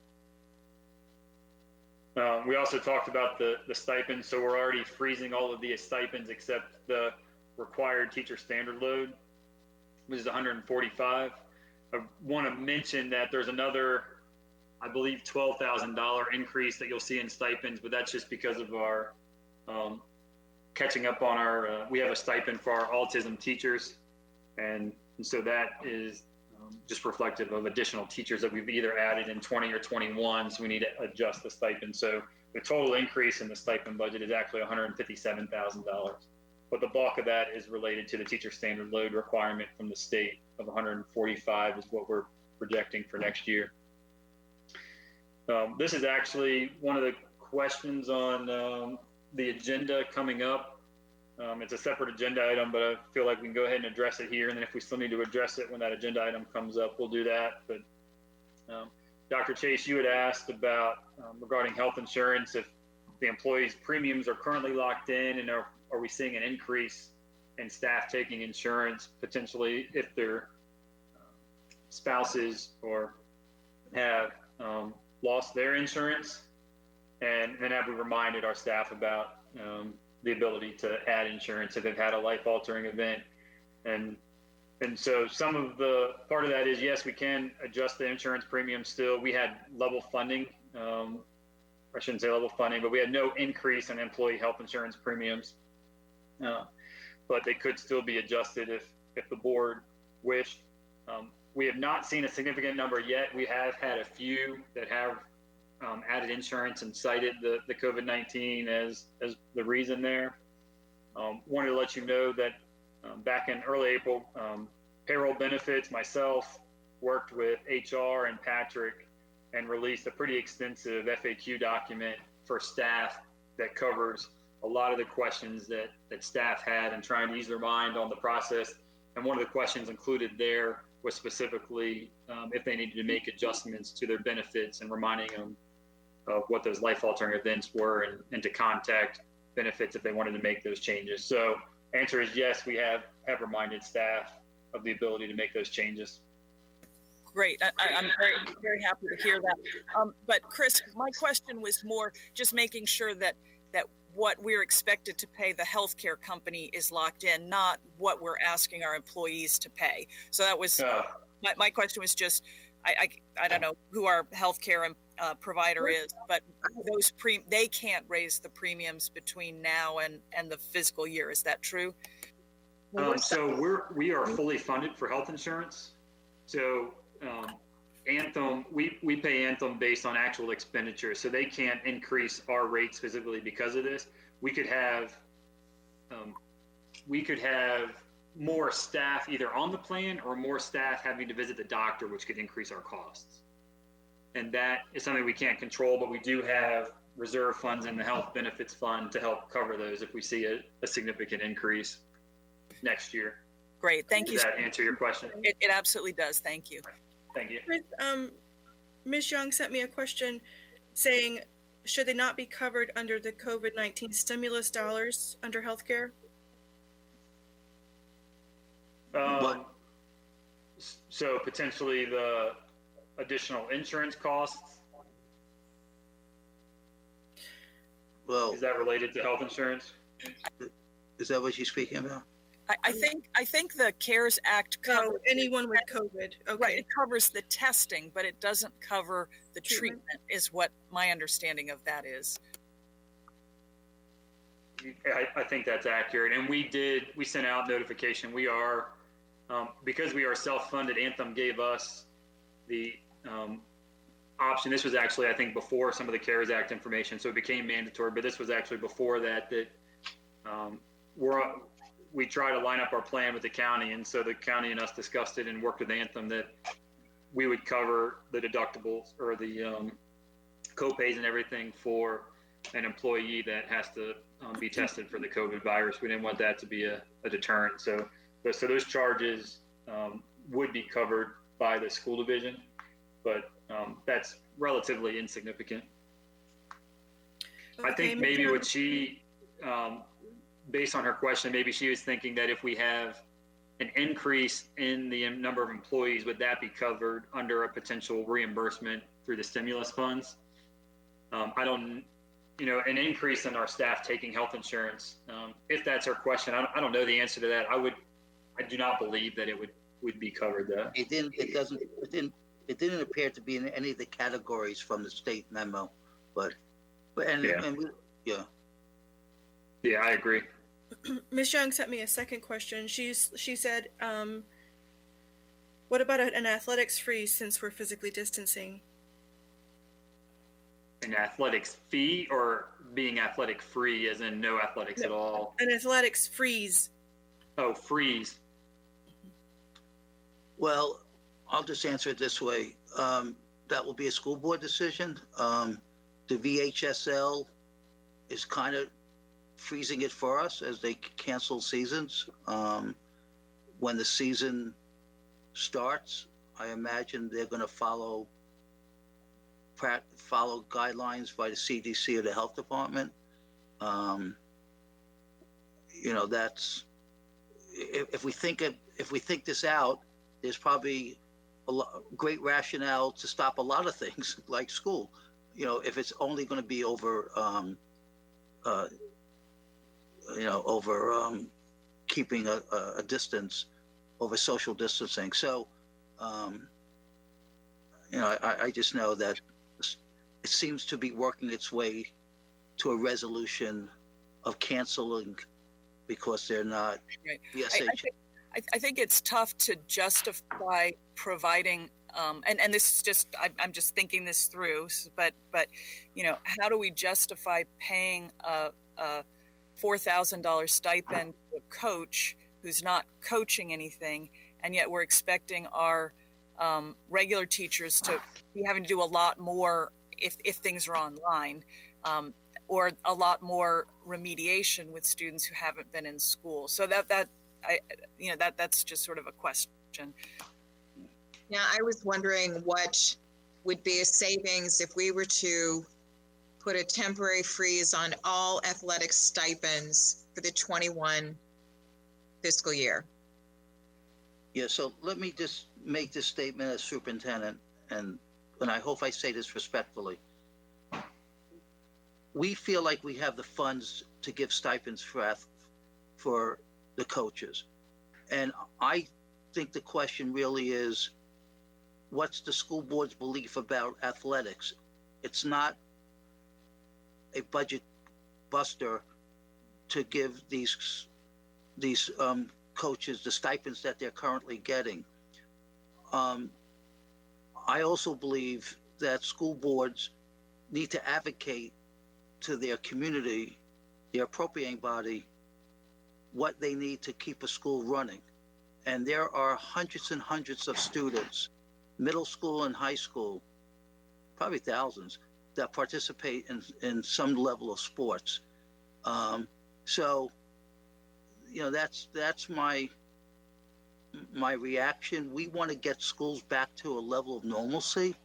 We also talked about the stipends, so we're already freezing all of the stipends except the required teacher standard load, which is 145. I want to mention that there's another, I believe, $12,000 increase that you'll see in stipends, but that's just because of our catching up on our, we have a stipend for our autism teachers. And so that is just reflective of additional teachers that we've either added in 20 or 21. So we need to adjust the stipend. So the total increase in the stipend budget is actually $157,000. But the bulk of that is related to the teacher standard load requirement from the state of 145 is what we're projecting for next year. This is actually one of the questions on the agenda coming up. It's a separate agenda item, but I feel like we can go ahead and address it here. And then if we still need to address it when that agenda item comes up, we'll do that. But Dr. Chase, you had asked about regarding health insurance, if the employees' premiums are currently locked in, and are we seeing an increase in staff taking insurance potentially if their spouses or have lost their insurance? And then have we reminded our staff about the ability to add insurance if they've had a life-altering event. And so some of the part of that is, yes, we can adjust the insurance premium still. We had level funding. I shouldn't say level funding, but we had no increase in employee health insurance premiums. But they could still be adjusted if the board wished. We have not seen a significant number yet. We have had a few that have added insurance and cited the COVID-19 as the reason there. Wanted to let you know that back in early April, payroll benefits, myself worked with HR and Patrick and released a pretty extensive FAQ document for staff that covers a lot of the questions that staff had and trying to ease their mind on the process. And one of the questions included there was specifically if they needed to make adjustments to their benefits and reminding them of what those life-altering events were and to contact benefits if they wanted to make those changes. So answer is yes, we have reminded staff of the ability to make those changes. Great. I'm very, very happy to hear that. But Chris, my question was more just making sure that what we're expected to pay the healthcare company is locked in, not what we're asking our employees to pay. So that was my question was just, I don't know who our healthcare provider is, but they can't raise the premiums between now and the fiscal year. Is that true? So we are fully funded for health insurance. So Anthem, we pay Anthem based on actual expenditures, so they can't increase our rates specifically because of this. We could have more staff either on the plan or more staff having to visit the doctor, which could increase our costs. And that is something we can't control, but we do have reserve funds in the health benefits fund to help cover those if we see a significant increase next year. Great, thank you. Does that answer your question? It absolutely does. Thank you. Thank you. Ms. Young sent me a question saying, should they not be covered under the COVID-19 stimulus dollars under healthcare? So potentially the additional insurance costs. Well, Is that related to health insurance? is that what you're speaking about? I think the CARES Act covers Anyone with COVID. Okay. Right, it covers the testing, but it doesn't cover the treatment, is what my understanding of that is. I think that's accurate. And we sent out notification. We are, because we are self-funded, Anthem gave us the option. This was actually, I think, before some of the CARES Act information, so it became mandatory, but this was actually before that we try to line up our plan with the county. And so the county and us discussed it and worked with Anthem that we would cover the deductibles or the co-pays and everything for an employee that has to be tested for the COVID virus. We didn't want that to be a deterrent. So those charges would be covered by the school division, but that's relatively insignificant. Okay, I think maybe what she, based on her question, maybe she was thinking that if we have an increase in the number of employees, would that be covered under a potential reimbursement through the stimulus funds? An increase in our staff taking health insurance, if that's her question, I don't know the answer to that. I do not believe that it would be covered though. It didn't appear to be in any of the categories from the state memo, Yeah, I agree. Ms. Young sent me a second question. She said, what about an athletics freeze since we're physically distancing? An athletics fee or being athletic free as in no athletics at all? An athletics freeze. Oh, freeze. Well, I'll just answer it this way. That will be a school board decision. The VHSL is kind of freezing it for us as they cancel seasons. When the season starts, I imagine they're going to follow guidelines by the CDC or the health department. That's if we think this out, there's probably great rationale to stop a lot of things like school. If it's only going to be over over keeping a distance, over social distancing. So, I just know that it seems to be working its way to a resolution of canceling because they're not. Right. Yes, I think it's tough to justify providing, and this is just, I'm just thinking this through, but how do we justify paying a $4,000 stipend to a coach who's not coaching anything, and yet we're expecting our regular teachers to be having to do a lot more if things are online, or a lot more remediation with students who haven't been in school. So that's just sort of a question. Yeah, I was wondering what would be a savings if we were to put a temporary freeze on all athletic stipends for the 21 fiscal year. Yeah, so let me just make this statement as superintendent, and I hope I say this respectfully. We feel like we have the funds to give stipends for the coaches. And I think the question really is, what's the school board's belief about athletics? It's not a budget buster to give these coaches the stipends that they're currently getting. I also believe that school boards need to advocate to their community, their appropriating body, what they need to keep a school running. And there are hundreds and hundreds of students, middle school and high school, probably thousands, that participate in some level of sports. So, that's my reaction. We want to get schools back to a level of normalcy,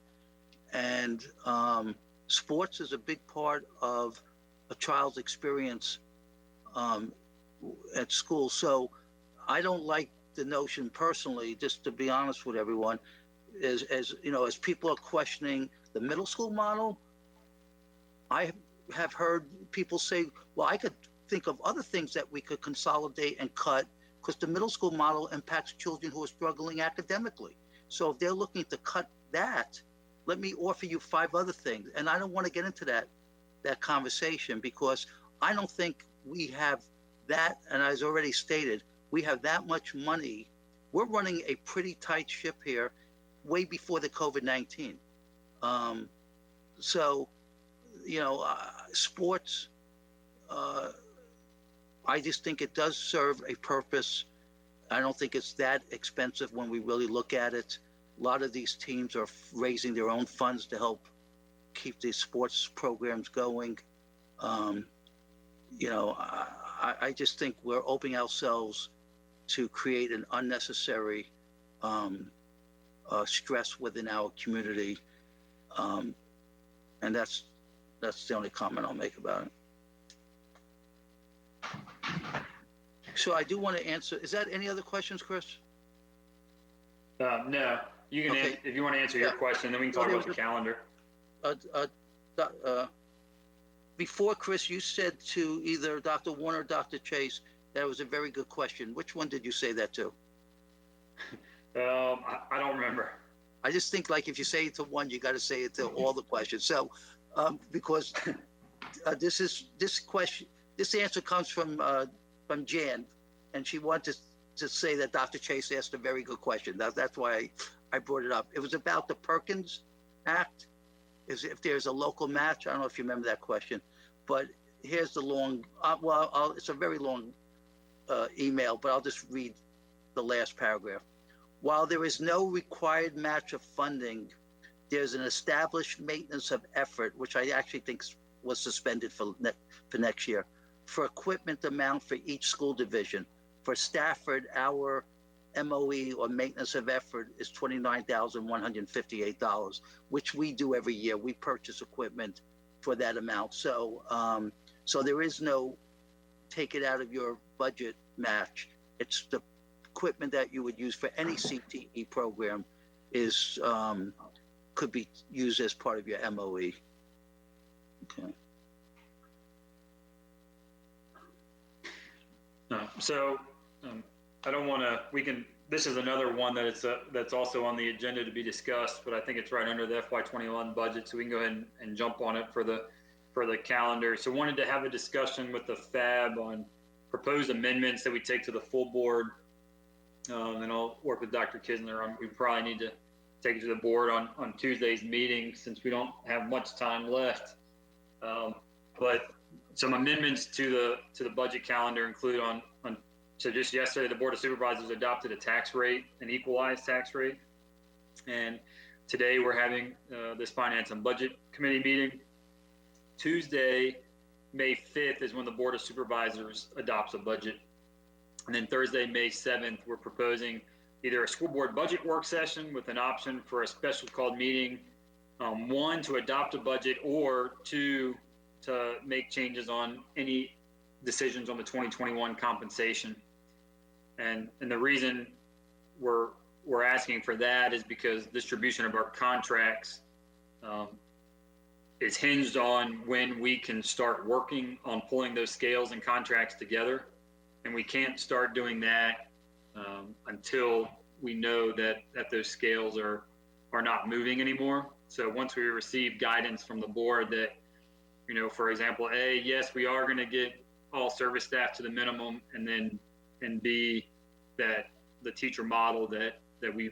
and sports is a big part of a child's experience at school. So I don't like the notion personally, just to be honest with everyone, as people are questioning the middle school model, I have heard people say, well, I could think of other things that we could consolidate and cut, because the middle school model impacts children who are struggling academically. So if they're looking to cut that, let me offer you 5 other things. And I don't want to get into that conversation, because I don't think we have that. And as already stated, we have that much money. We're running a pretty tight ship here way before the COVID-19. Sports, I just think it does serve a purpose. I don't think it's that expensive when we really look at it. A lot of these teams are raising their own funds to help keep these sports programs going. I just think we're opening ourselves to create an unnecessary stress within our community. And that's the only comment I'll make about it. So I do want to answer. Is that any other questions, Chris? No, you can Okay. if you want to answer your question, then we can talk about the calendar. Before, Chris, you said to either Dr. Warner or Dr. Chase that it was a very good question. Which one did you say that to? I don't remember. I just think, like, if you say it to one, you got to say it to all the questions. So, because this answer comes from Jan, and she wanted to say that Dr. Chase asked a very good question. That's why I brought it up. It was about the Perkins Act. If there's a local match. I don't know if you remember that question, but here's the long. It's a very long email, but I'll just read the last paragraph. While there is no required match of funding, there's an established maintenance of effort, which I actually think was suspended for next year, for equipment amount for each school division. For Stafford, our MOE or maintenance of effort is $29,158, which we do every year. We purchase equipment for that amount. So there is no take it out of your budget match. It's the equipment that you would use for any CTE program could be used as part of your MOE. Okay. I don't want to, this is another one that's also on the agenda to be discussed, but I think it's right under the FY21 budget, so we can go ahead and jump on it for the calendar. So wanted to have a discussion with the FAB on proposed amendments that we take to the full board. And I'll work with Dr. Kisner on, we probably need to take it to the board on Tuesday's meeting since we don't have much time left. But some amendments to the budget calendar include so just yesterday, the Board of Supervisors adopted a tax rate, an equalized tax rate. And today we're having this Finance and Budget Committee meeting. Tuesday, May 5th is when the Board of Supervisors adopts a budget. And then Thursday, May 7th, we're proposing either a school board budget work session with an option for a special called meeting, one, to adopt a budget, or two, to make changes on any decisions on the 2021 compensation. And the reason we're asking for that is because distribution of our contracts is hinged on when we can start working on pulling those scales and contracts together. And we can't start doing that until we know that those scales are not moving anymore. So once we receive guidance from the board that, for example, A, yes, we are going to get all service staff to the minimum, and B, that the teacher model that we,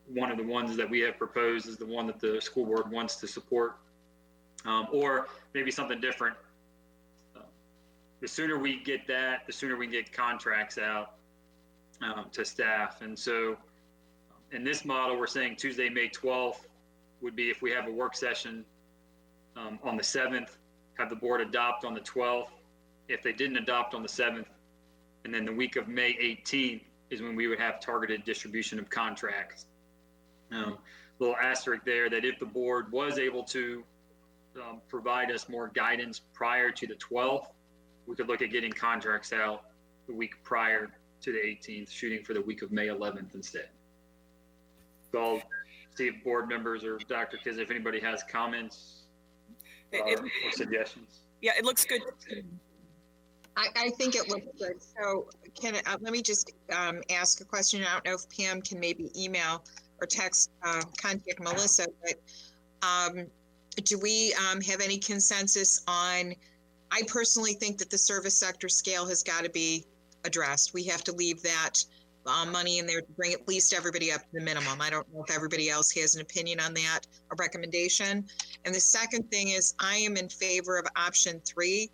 one of the ones that we have proposed is the one that the school board wants to support, or maybe something different. The sooner we get that, the sooner we can get contracts out to staff. And so in this model, we're saying Tuesday, May 12th would be if we have a work session on the 7th, have the board adopt on the 12th. If they didn't adopt on the 7th, and then the week of May 18th is when we would have targeted distribution of contracts. Little asterisk there that if the board was able to provide us more guidance prior to the 12th, we could look at getting contracts out the week prior to the 18th, shooting for the week of May 11th instead. So I'll see if board members or Dr. Kiz, if anybody has comments or suggestions. Yeah, it looks good. I think it looks good. So let me just ask a question. I don't know if Pam can maybe email or text, contact Melissa, but do we have any consensus on, I personally think that the service sector scale has got to be addressed. We have to leave that money in there to bring at least everybody up to the minimum. I don't know if everybody else has an opinion on that, a recommendation. And the second thing is I am in favor of option 3.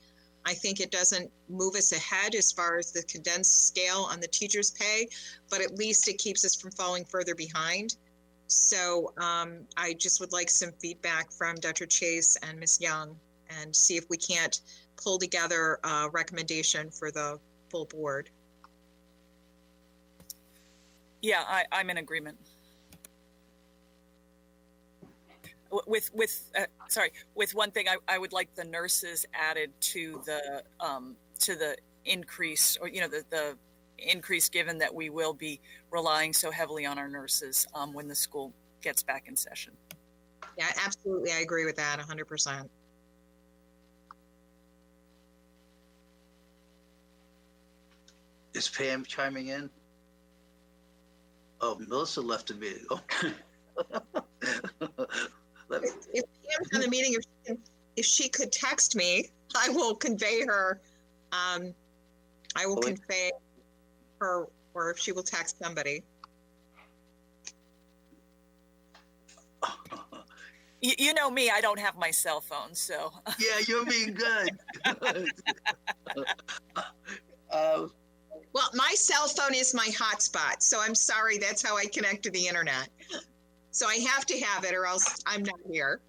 I think it doesn't move us ahead as far as the condensed scale on the teacher's pay, but at least it keeps us from falling further behind. So I just would like some feedback from Dr. Chase and Ms. Young and see if we can't pull together a recommendation for the full board. Yeah, I'm in agreement. With one thing, I would like the nurses added to the increase, or the increase, given that we will be relying so heavily on our nurses when the school gets back in session. Yeah, absolutely, I agree with that 100%. Is Pam chiming in? Oh, Melissa left the meeting. Okay. If Pam's on the meeting, if she could text me, I will convey her. I will convey her, or if she will text somebody. You know me, I don't have my cell phone, so. Yeah, you're being good. Well, my cell phone is my hotspot, so I'm sorry, that's how I connect to the internet. So I have to have it or else I'm not here.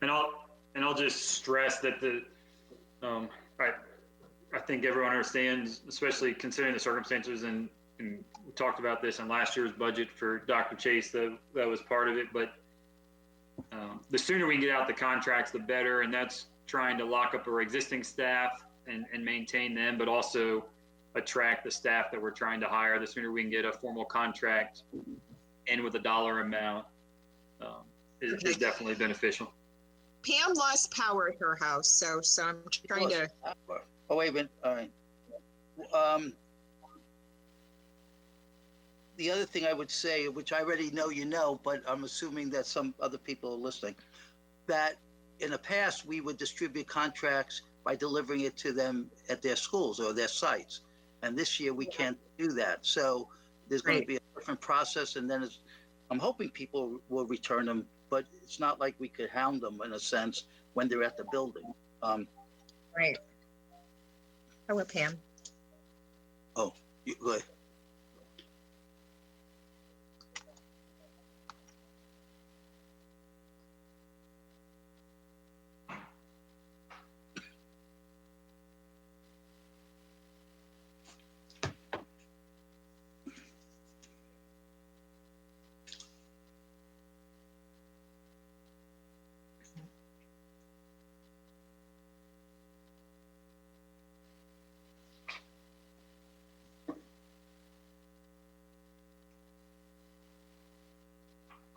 And I'll just stress that I think everyone understands, especially considering the circumstances, and we talked about this in last year's budget for Dr. Chase, that was part of it. But the sooner we can get out the contracts, the better, and that's trying to lock up our existing staff and maintain them, but also attract the staff that we're trying to hire. The sooner we can get a formal contract in with a dollar amount is definitely beneficial. Pam lost power at her house, so I'm trying to. Oh, wait a minute. All right. The other thing I would say, which I already know you know, but I'm assuming that some other people are listening, that in the past we would distribute contracts by delivering it to them at their schools or their sites. And this year we can't do that. So there's going to be a different process. And then I'm hoping people will return them, but it's not like we could hound them in a sense when they're at the building. Right. Hello, Pam. Oh, go ahead.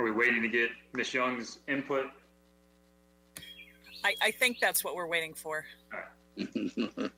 Are we waiting to get Ms. Young's input? I think that's what we're waiting for. All right.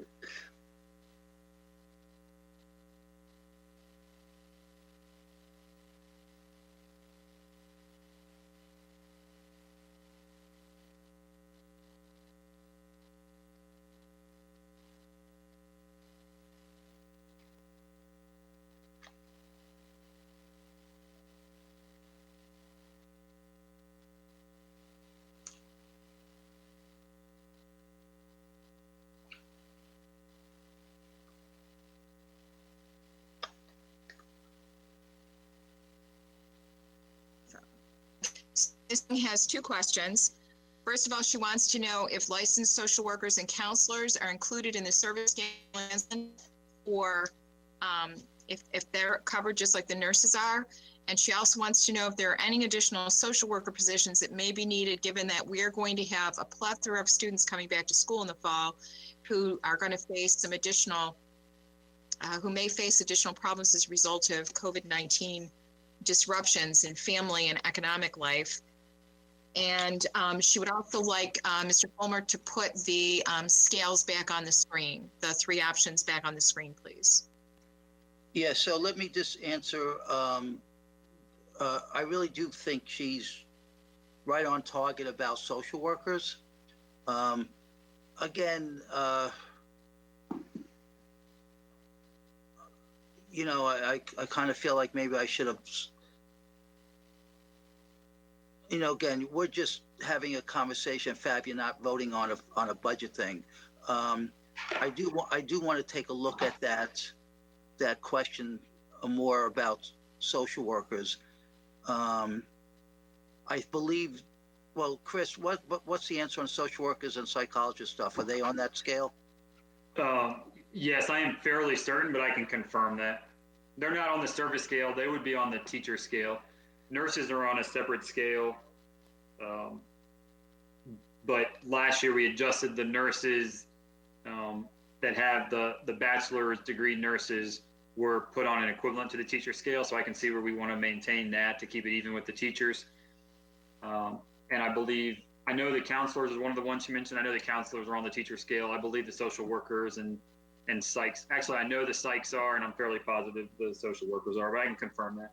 This has two questions. First of all, she wants to know if licensed social workers and counselors are included in the service scale, or if they're covered just like the nurses are. And she also wants to know if there are any additional social worker positions that may be needed, given that we are going to have a plethora of students coming back to school in the fall who are going to face some additional, who may face additional problems as a result of COVID-19 disruptions in family and economic life. And she would also like Mr. Fulmer to put the scales back on the screen, the three options back on the screen, please. Yeah, so let me just answer. I really do think she's right on target about social workers. Again, you know, I kind of feel like maybe I should have, you know, again, we're just having a conversation, Fab, you're not voting on a budget thing. I do want to take a look at that question more about social workers. I believe, well, Chris, what's the answer on social workers and psychologist stuff? Are they on that scale? Yes, I am fairly certain, but I can confirm that. They're not on the service scale. They would be on the teacher scale. Nurses are on a separate scale. But last year we adjusted the nurses that have the bachelor's degree nurses were put on an equivalent to the teacher scale. So I can see where we want to maintain that to keep it even with the teachers. And I believe, I know the counselors is one of the ones you mentioned. I know the counselors are on the teacher scale. I believe the social workers and psychs. Actually, I know the psychs are, and I'm fairly positive the social workers are, but I can confirm that.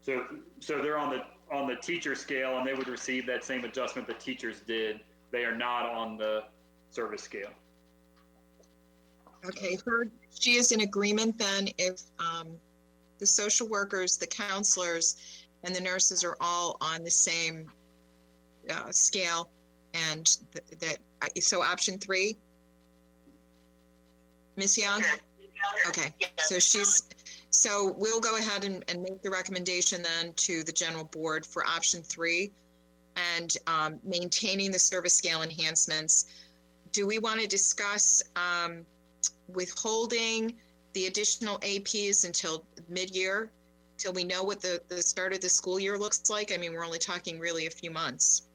So they're on the teacher scale, and they would receive that same adjustment the teachers did. They are not on the service scale. Okay, she is in agreement then if the social workers, the counselors, and the nurses are all on the same scale, and so option 3, Ms. Young? Okay, so we'll go ahead and make the recommendation then to the general board for option 3 and maintaining the service scale enhancements. Do we want to discuss withholding the additional APs until mid-year, till we know what the start of the school year looks like? I mean, we're only talking really a few months.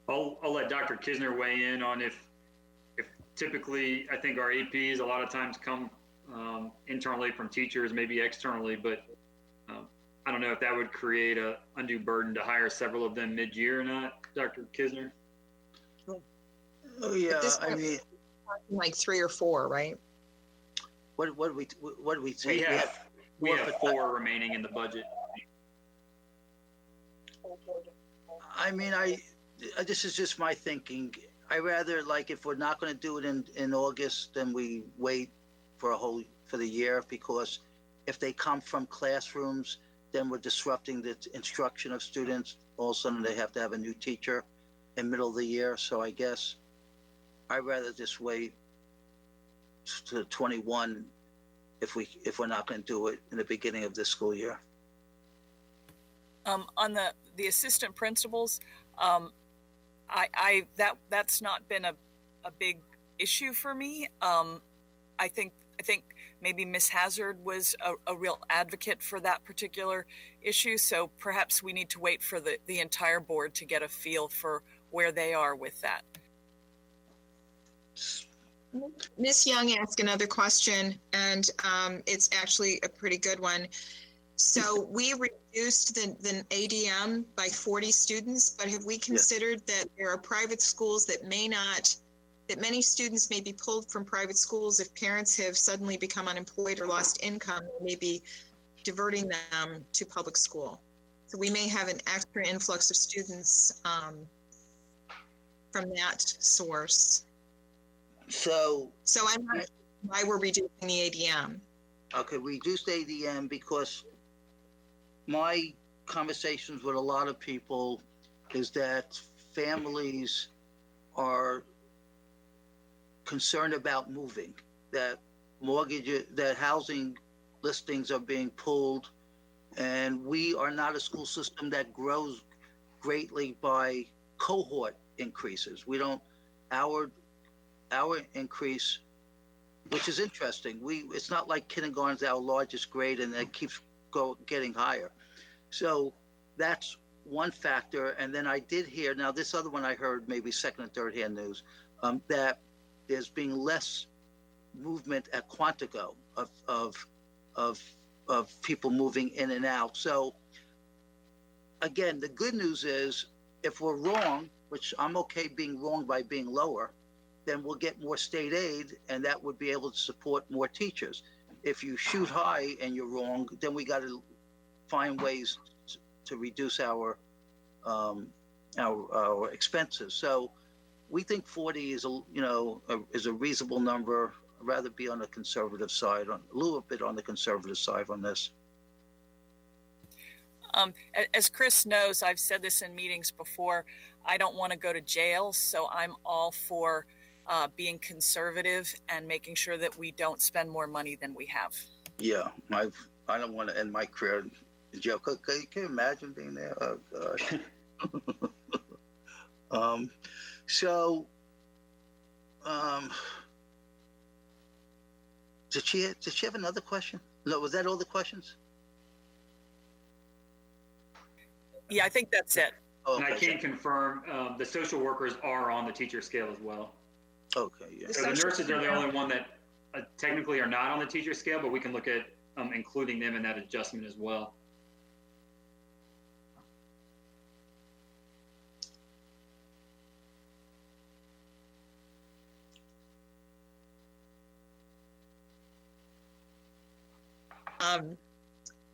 I'll let Dr. Kisner weigh in on if typically, I think our APs a lot of times come internally from teachers, maybe externally, but I don't know if that would create a undue burden to hire several of them mid-year or not, Dr. Kisner? Oh, yeah, this I point- mean, Like 3 or 4, right? what do we We take? have 4 remaining in the budget. I mean, this is just my thinking. I rather, like, if we're not going to do it in August, then we wait for the year, because if they come from classrooms, then we're disrupting the instruction of students. All of a sudden, they have to have a new teacher in middle of the year. So I guess I'd rather just wait to 21 if we're not going to do it in the beginning of this school year. On the assistant principals, that's not been a big issue for me. I think maybe Miss Hazard was a real advocate for that particular issue. So perhaps we need to wait for the entire board to get a feel for where they are with that. Miss Young asked another question, and it's actually a pretty good one. So we reduced the ADM by 40 students, but have we considered that there are private schools that many students may be pulled from private schools if parents have suddenly become unemployed or lost income, maybe diverting them to public school. So we may have an extra influx of students from that source. So I'm not sure why we're reducing the ADM. Okay, reduced ADM because my conversations with a lot of people is that families are concerned about moving, that housing listings are being pulled, and we are not a school system that grows greatly by cohort increases. We don't, our increase, which is interesting. It's not like kindergarten is our largest grade and it keeps getting higher. So that's one factor. And then I did hear, now this other one I heard maybe second and third hand news, that there's being less movement at Quantico of people moving in and out. So again, the good news is if we're wrong, which I'm okay being wrong by being lower, then we'll get more state aid and that would be able to support more teachers. If you shoot high and you're wrong, then we got to find ways to reduce our expenses. So we think 40 is a reasonable number. I'd rather be on the conservative side, a little bit on the conservative side on this. As Chris knows, I've said this in meetings before, I don't want to go to jail, so I'm all for being conservative and making sure that we don't spend more money than we have. Yeah, I don't want to end my career in jail. Can you imagine being there? Oh, gosh. Did she have another question? No, was that all the questions? Yeah, I think that's it. Oh, And okay. I can confirm the social workers are on the teacher scale as well. Okay, yeah. So the nurses are the only one that technically are not on the teacher scale, but we can look at including them in that adjustment as well.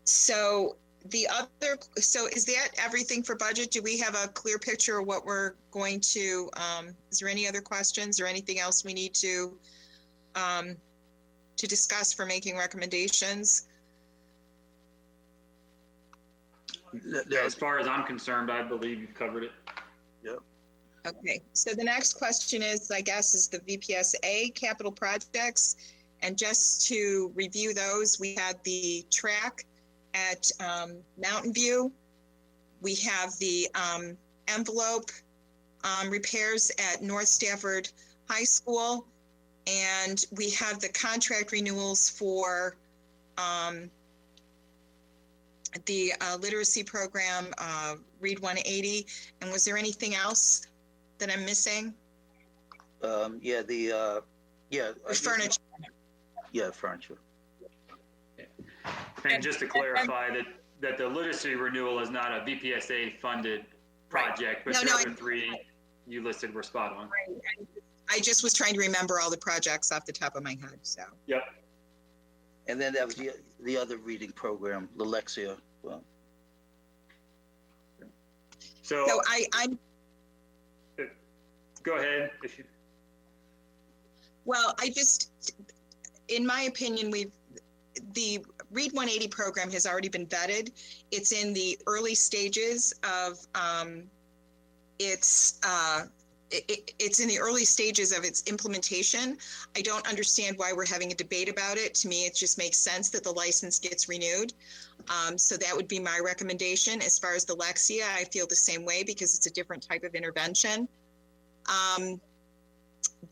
So is that everything for budget? Do we have a clear picture of what we're going to, is there any other questions or anything else we need to discuss for making recommendations? Yeah, as far as I'm concerned, I believe you've covered it. Yep. Okay, so the next question is the VPSA capital projects. And just to review those, we had the track at Mountain View. We have the envelope repairs at North Stafford High School. And we have the contract renewals for the literacy program, Read 180. And was there anything else that I'm missing? The Furniture. Yeah, furniture. And just to clarify that that the literacy renewal is not a VPSA funded project, but No, the no, other three you listed were spot on. I just was trying to remember all the projects off the top of my head, so. Yep. And then that was the other reading program, Lexia. Well, So I'm go ahead. If you, well, in my opinion, the Read 180 program has already been vetted. It's in the early stages of it's in the early stages of its implementation. I don't understand why we're having a debate about it. To me, it just makes sense that the license gets renewed. So that would be my recommendation. As far as the Lexia, I feel the same way because it's a different type of intervention.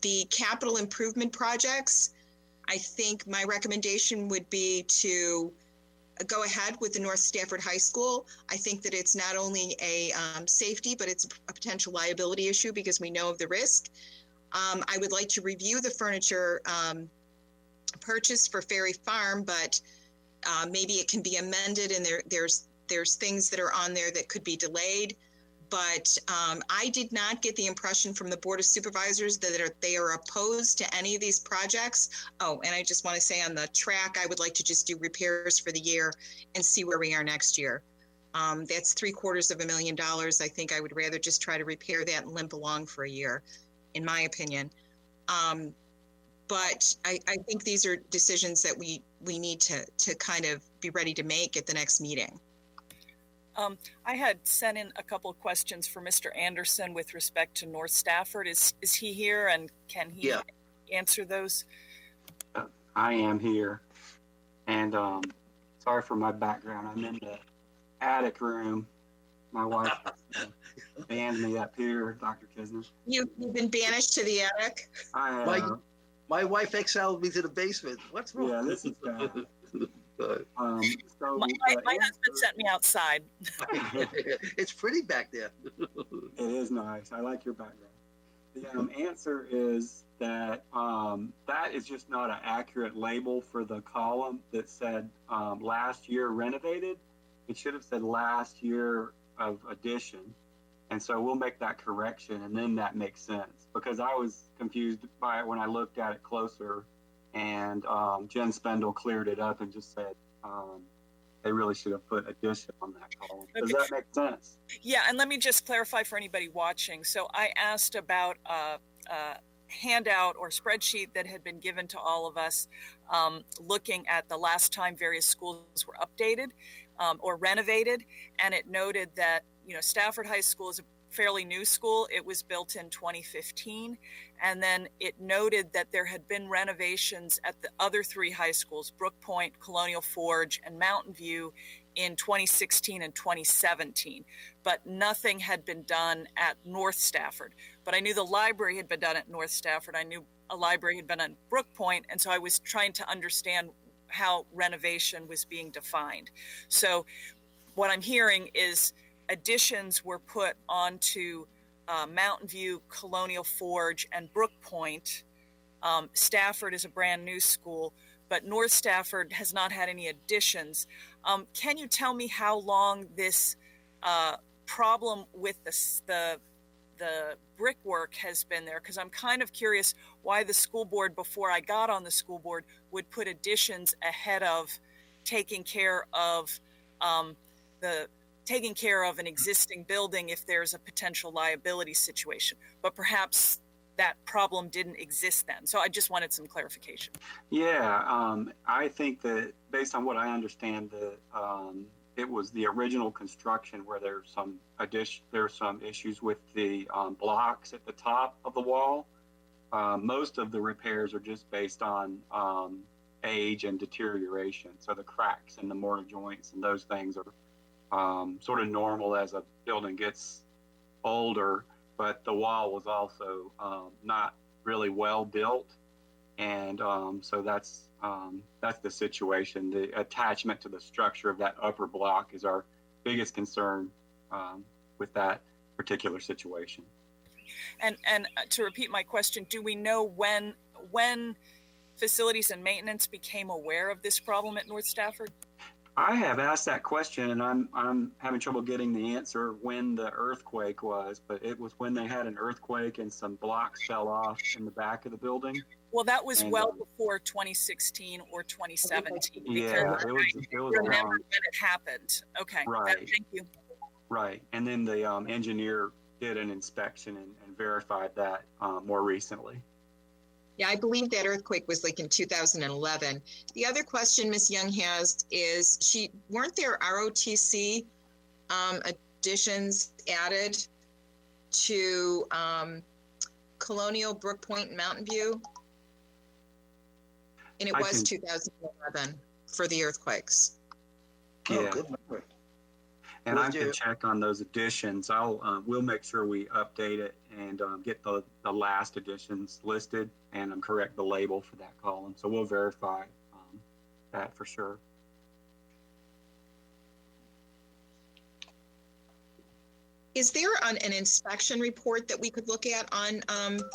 The capital improvement projects, I think my recommendation would be to go ahead with the North Stafford High School. I think that it's not only a safety, but it's a potential liability issue because we know of the risk. I would like to review the furniture purchase for Ferry Farm, but maybe it can be amended and there's things that are on there that could be delayed. But I did not get the impression from the Board of Supervisors that they are opposed to any of these projects. Oh, and I just want to say on the track, I would like to just do repairs for the year and see where we are next year. That's $750,000. I think I would rather just try to repair that and limp along for a year, in my opinion. But I think these are decisions that we need to kind of be ready to make at the next meeting. I had sent in a couple of questions for Mr. Anderson with respect to North Stafford. Is he here and can he answer those? I am here. And sorry for my background. I'm in the attic room. My wife banned me up here, Dr. Kisner. You've been banished to the attic? I have. my wife exiled me to the basement. What's wrong? Yeah, this is bad. So My husband sent me outside. It's pretty back there. It is nice. I like your background. The answer is that that is just not an accurate label for the column that said last year renovated. It should have said last year of addition. And so we'll make that correction, and then that makes sense. Because I was confused by it when I looked at it closer, and Jen Spendle cleared it up and just said they really should have put addition on that column. Does that make sense? Yeah, and let me just clarify for anybody watching. So I asked about a handout or spreadsheet that had been given to all of us looking at the last time various schools were updated or renovated, and it noted that, you know, Stafford High School is a fairly new school. It was built in 2015. And then it noted that there had been renovations at the other three high schools, Brook Point, Colonial Forge, and Mountain View in 2016 and 2017. But nothing had been done at North Stafford. But I knew the library had been done at North Stafford. I knew a library had been at Brook Point. And so I was trying to understand how renovation was being defined. So what I'm hearing is additions were put onto Mountain View, Colonial Forge, and Brook Point. Stafford is a brand new school, but North Stafford has not had any additions. Can you tell me how long this problem with the brickwork has been there? Because I'm kind of curious why the school board, before I got on the school board, would put additions ahead of taking care of an existing building if there's a potential liability situation. But perhaps that problem didn't exist then. So I just wanted some clarification. Yeah, I think that based on what I understand, it was the original construction where there's some issues with the blocks at the top of the wall. Most of the repairs are just based on age and deterioration. So the cracks and the mortar joints and those things are sort of normal as a building gets older, but the wall was also not really well built, and so that's the situation. The attachment to the structure of that upper block is our biggest concern with that particular situation. And to repeat my question, do we know when facilities and maintenance became aware of this problem at North Stafford? I have asked that question, and I'm having trouble getting the answer when the earthquake was, but it was when they had an earthquake and some blocks fell off in the back of the building. Well, that was And, well before 2016 or 2017. Yeah, because it was remember around. when it happened. Okay. Right. Thank you. Right, and then the engineer did an inspection and verified that more recently. Yeah, I believe that earthquake was like in 2011. The other question Ms. Young has is, weren't there ROTC additions added to Colonial, Brook Point, and Mountain View? And it was 2011 for the earthquakes. Yeah. Oh, good memory. And I can check on those additions. We'll make sure we update it and get the last additions listed and correct the label for that column. So we'll verify that for sure. Is there an inspection report that we could look at on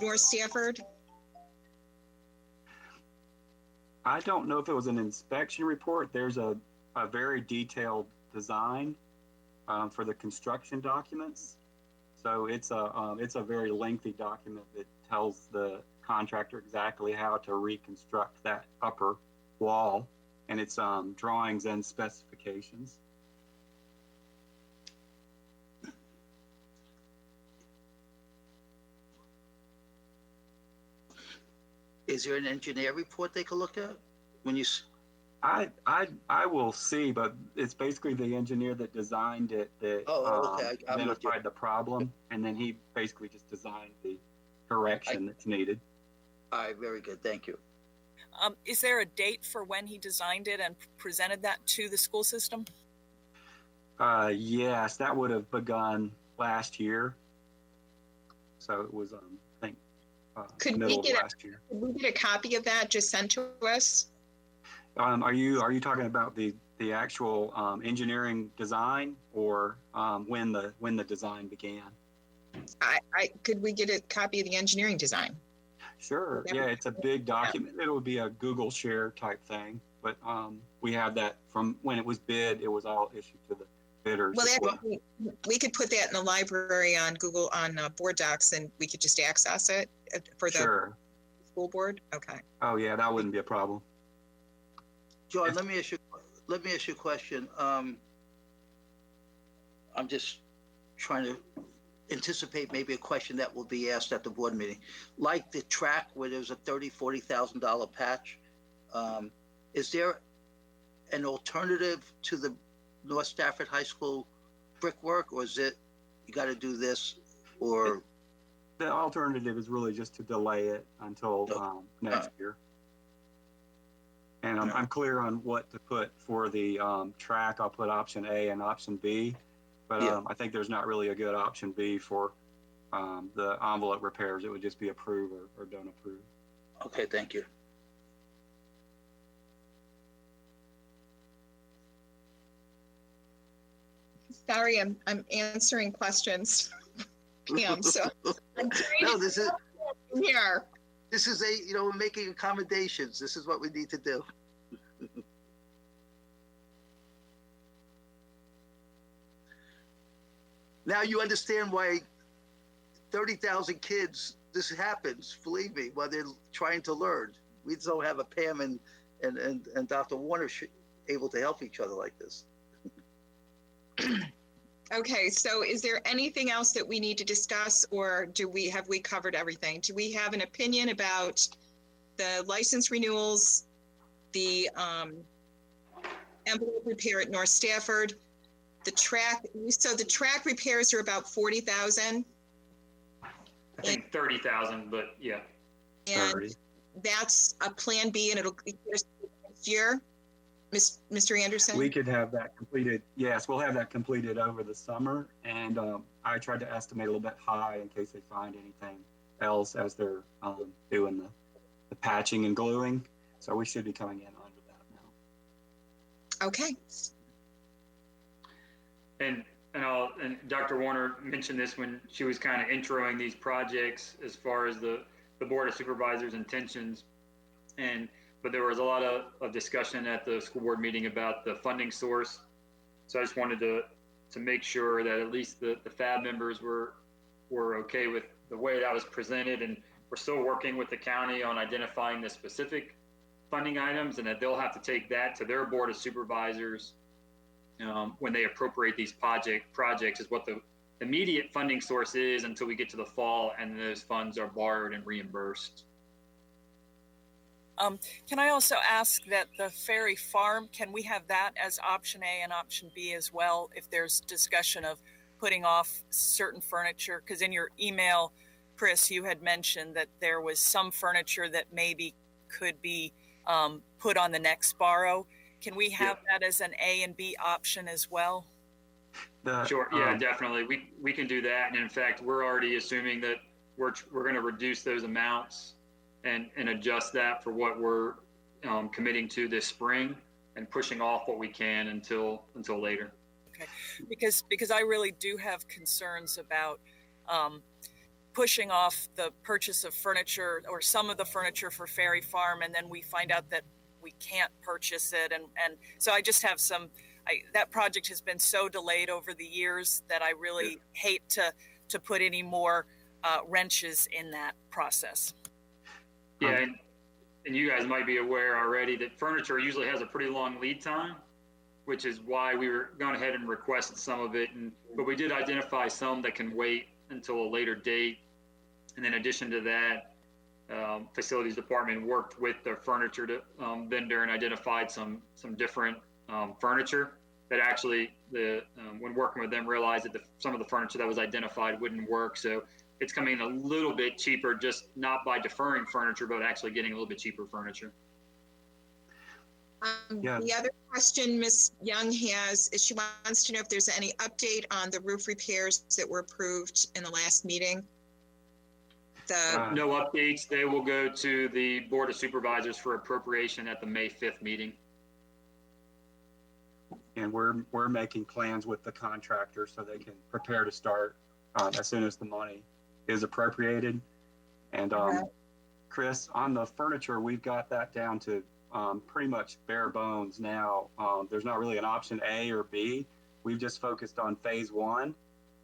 North Stafford? I don't know if it was an inspection report. There's a very detailed design for the construction documents. So it's a very lengthy document that tells the contractor exactly how to reconstruct that upper wall, and it's drawings and specifications. Is there an engineer report they could look at when you? I will see, but it's basically the engineer that designed it that okay. identified the problem, and then he basically just designed the correction that's needed. All right, very good. Thank you. Is there a date for when he designed it and presented that to the school system? Yes, that would have begun last year. So it was, I think, middle of last year. Could we get a copy of that just sent to us? Are you talking about the actual engineering design, or when the design began? Could we get a copy of the engineering design? Sure. Yeah, it's a big document. It would be a Google Share type thing, but we have that from when it was bid. It was all issued to the bidders. Well, we could put that in the library on Google on Board Docs, and we could just access it for the school board. Okay. Oh yeah, that wouldn't be a problem. John, let me ask you a question. I'm just trying to anticipate maybe a question that will be asked at the board meeting. Like the track where there's a $40,000 patch, is there an alternative to the North Stafford High School brickwork, or is it you got to do this, or? The alternative is really just to delay it until next year. And I'm clear on what to put for the track. I'll put option A and option B, but I think there's not really a good option B for the envelope repairs. It would just be approve or don't approve. Okay, thank you. Sorry, I'm answering questions, Pam. So I'm trying this is here. This is we're making accommodations. This is what we need to do. Now you understand why 30,000 kids, this happens, believe me, while they're trying to learn. We just don't have a Pam and Dr. Warner able to help each other like this. Okay, so is there anything else that we need to discuss, or have we covered everything? Do we have an opinion about the license renewals, the envelope repair at North Stafford, the track? So the track repairs are about 40,000. I think 30,000, but yeah. And 30. That's a plan B, and it'll be next year. Mr. Anderson? We could have that completed. Yes, we'll have that completed over the summer. And I tried to estimate a little bit high in case they find anything else as they're doing the patching and gluing. So we should be coming in under that now. Okay. And Dr. Warner mentioned this when she was kind of introing these projects as far as the Board of Supervisors' intentions. And but there was a lot of discussion at the school board meeting about the funding source. So I just wanted to make sure that at least the FAB members were okay with the way that was presented, and we're still working with the county on identifying the specific funding items, and that they'll have to take that to their board of supervisors when they appropriate these projects is what the immediate funding source is until we get to the fall and those funds are borrowed and reimbursed. Can I also ask that the Ferry Farm, can we have that as option A and option B as well if there's discussion of putting off certain furniture? Because in your email, Chris, you had mentioned that there was some furniture that maybe could be put on the next borrow. Can we have that as an A and B option as well? Sure. Yeah, definitely. We can do that. And in fact, we're already assuming that we're going to reduce those amounts and adjust that for what we're committing to this spring, and pushing off what we can until later. Okay. Because I really do have concerns about pushing off the purchase of furniture or some of the furniture for Ferry Farm, and then we find out that we can't purchase it. And so I just have that project has been so delayed over the years that I really hate to put any more wrenches in that process. Yeah, and you guys might be aware already that furniture usually has a pretty long lead time, which is why we were going ahead and requested some of it. But we did identify some that can wait until a later date. And in addition to that, facilities department worked with the furniture vendor and identified some different furniture that actually when working with them realized that some of the furniture that was identified wouldn't work. So it's coming in a little bit cheaper, just not by deferring furniture, but actually getting a little bit cheaper furniture. The other question Ms. Young has is she wants to know if there's any update on the roof repairs that were approved in the last meeting. No updates. They will go to the Board of Supervisors for appropriation at the May 5th meeting. And we're making plans with the contractor so they can prepare to start as soon as the money is appropriated. And Chris, on the furniture, we've got that down to pretty much bare bones now. There's not really an option A or B. We've just focused on phase one.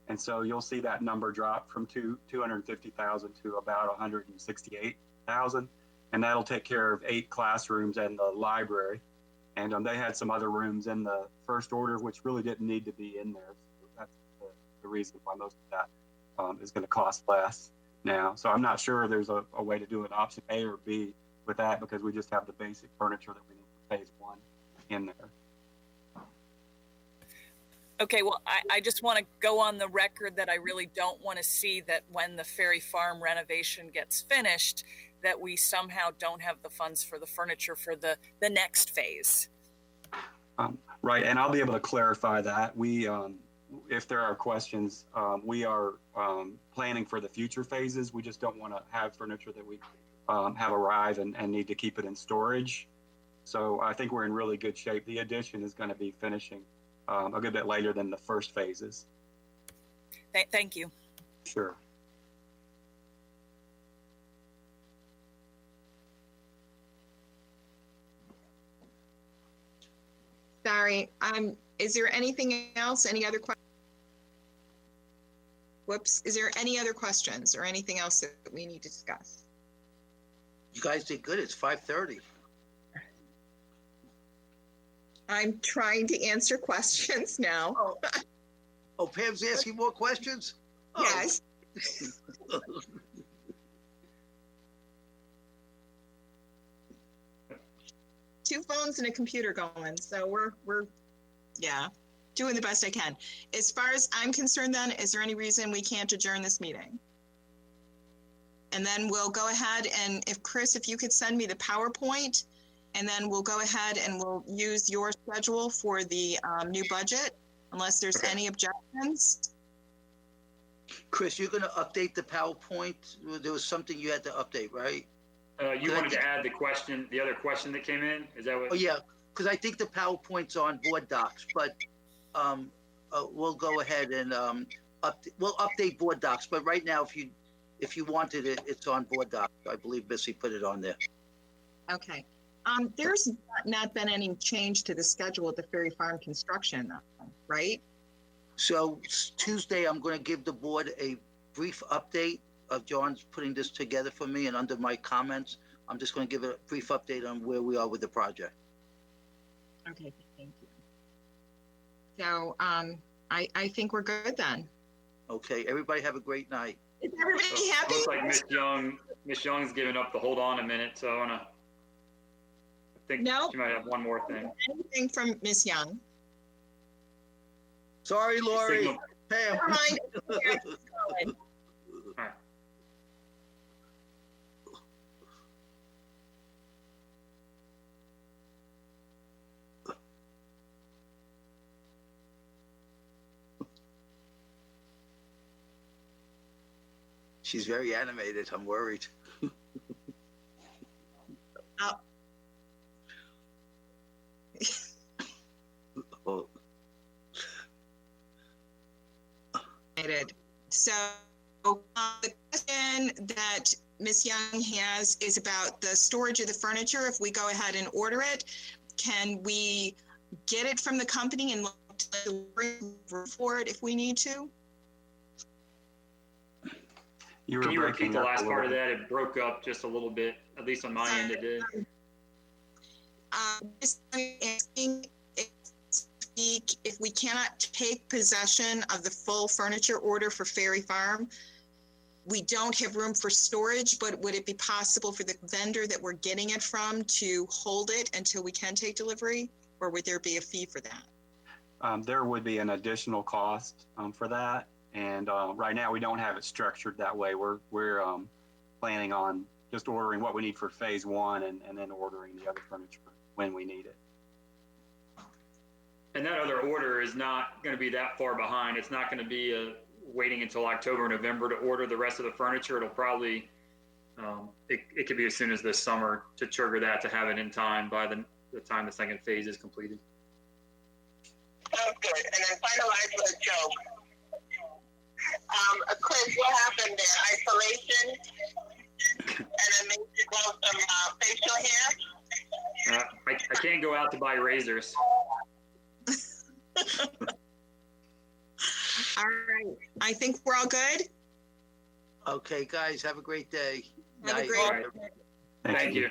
And so you'll see that number drop from 250,000 to about 168,000. And that'll take care of 8 classrooms and the library. And they had some other rooms in the first order, which really didn't need to be in there. So that's the reason why most of that is going to cost less now. So I'm not sure there's a way to do an option A or B with that, because we just have the basic furniture that we need for phase one in there. Okay, well, I just want to go on the record that I really don't want to see that when the Ferry Farm renovation gets finished, that we somehow don't have the funds for the furniture for the next phase. Right, and I'll be able to clarify that. We, if there are questions, we are planning for the future phases. We just don't want to have furniture that we have arrive and need to keep it in storage. So I think we're in really good shape. The addition is going to be finishing a good bit later than the first phases. Thank you. Sure. Sorry, is there anything else? Any other questions? Whoops, is there any other questions or anything else that we need to discuss? You guys did good. It's 5:30. I'm trying to answer questions now. Oh, Pam's asking more questions? Oh. Yes. 2 phones and a computer going, so we're doing the best I can. As far as I'm concerned then, is there any reason we can't adjourn this meeting? And then we'll go ahead and Chris, if you could send me the PowerPoint, and then we'll go ahead and we'll use your schedule for the new budget, unless there's any objections. Chris, you're going to update the PowerPoint? There was something you had to update, right? You wanted to add the other question that came in? Is that what? Oh, yeah, because I think the PowerPoint's on board docs, but we'll go ahead and we'll update board docs. But right now, if you wanted it, it's on board docs. I believe Missy put it on there. Okay. There's not been any change to the schedule at the Ferry Farm construction, right? So Tuesday, I'm going to give the board a brief update of John's putting this together for me, and under my comments, I'm just going to give a brief update on where we are with the project. Okay, thank you. So I think we're good then. Okay, everybody have a great night. Is everybody happy? Looks like Miss Young's giving up the hold on a minute, so I think No. she might have one more thing. Anything from Miss Young? Sorry, Lori. Signal. Pam. Never mind. All right. She's very animated. I'm worried. Oh. So the question that Ms. Young has is about the storage of the furniture. If we go ahead and order it, can we get it from the company and bring for it if we need to? Can you repeat the last part of that? It broke up just a little bit, at least on my end it did. Asking if we cannot take possession of the full furniture order for Ferry Farm, we don't have room for storage, but would it be possible for the vendor that we're getting it from to hold it until we can take delivery, or would there be a fee for that? There would be an additional cost for that. And right now we don't have it structured that way. We're planning on just ordering what we need for phase one and then ordering the other furniture when we need it. And that other order is not going to be that far behind. It's not going to be waiting until October, November to order the rest of the furniture. It'll probably, it could be as soon as this summer to trigger that, to have it in time by the time the second phase is completed. Sounds good. And then finalize with a joke. Chris, what happened there? Isolation? And then maybe grow some facial hair? I can't go out to buy razors. All right. I think we're all good. Okay, guys, have a great day. Have a Night. great All right. Thank you.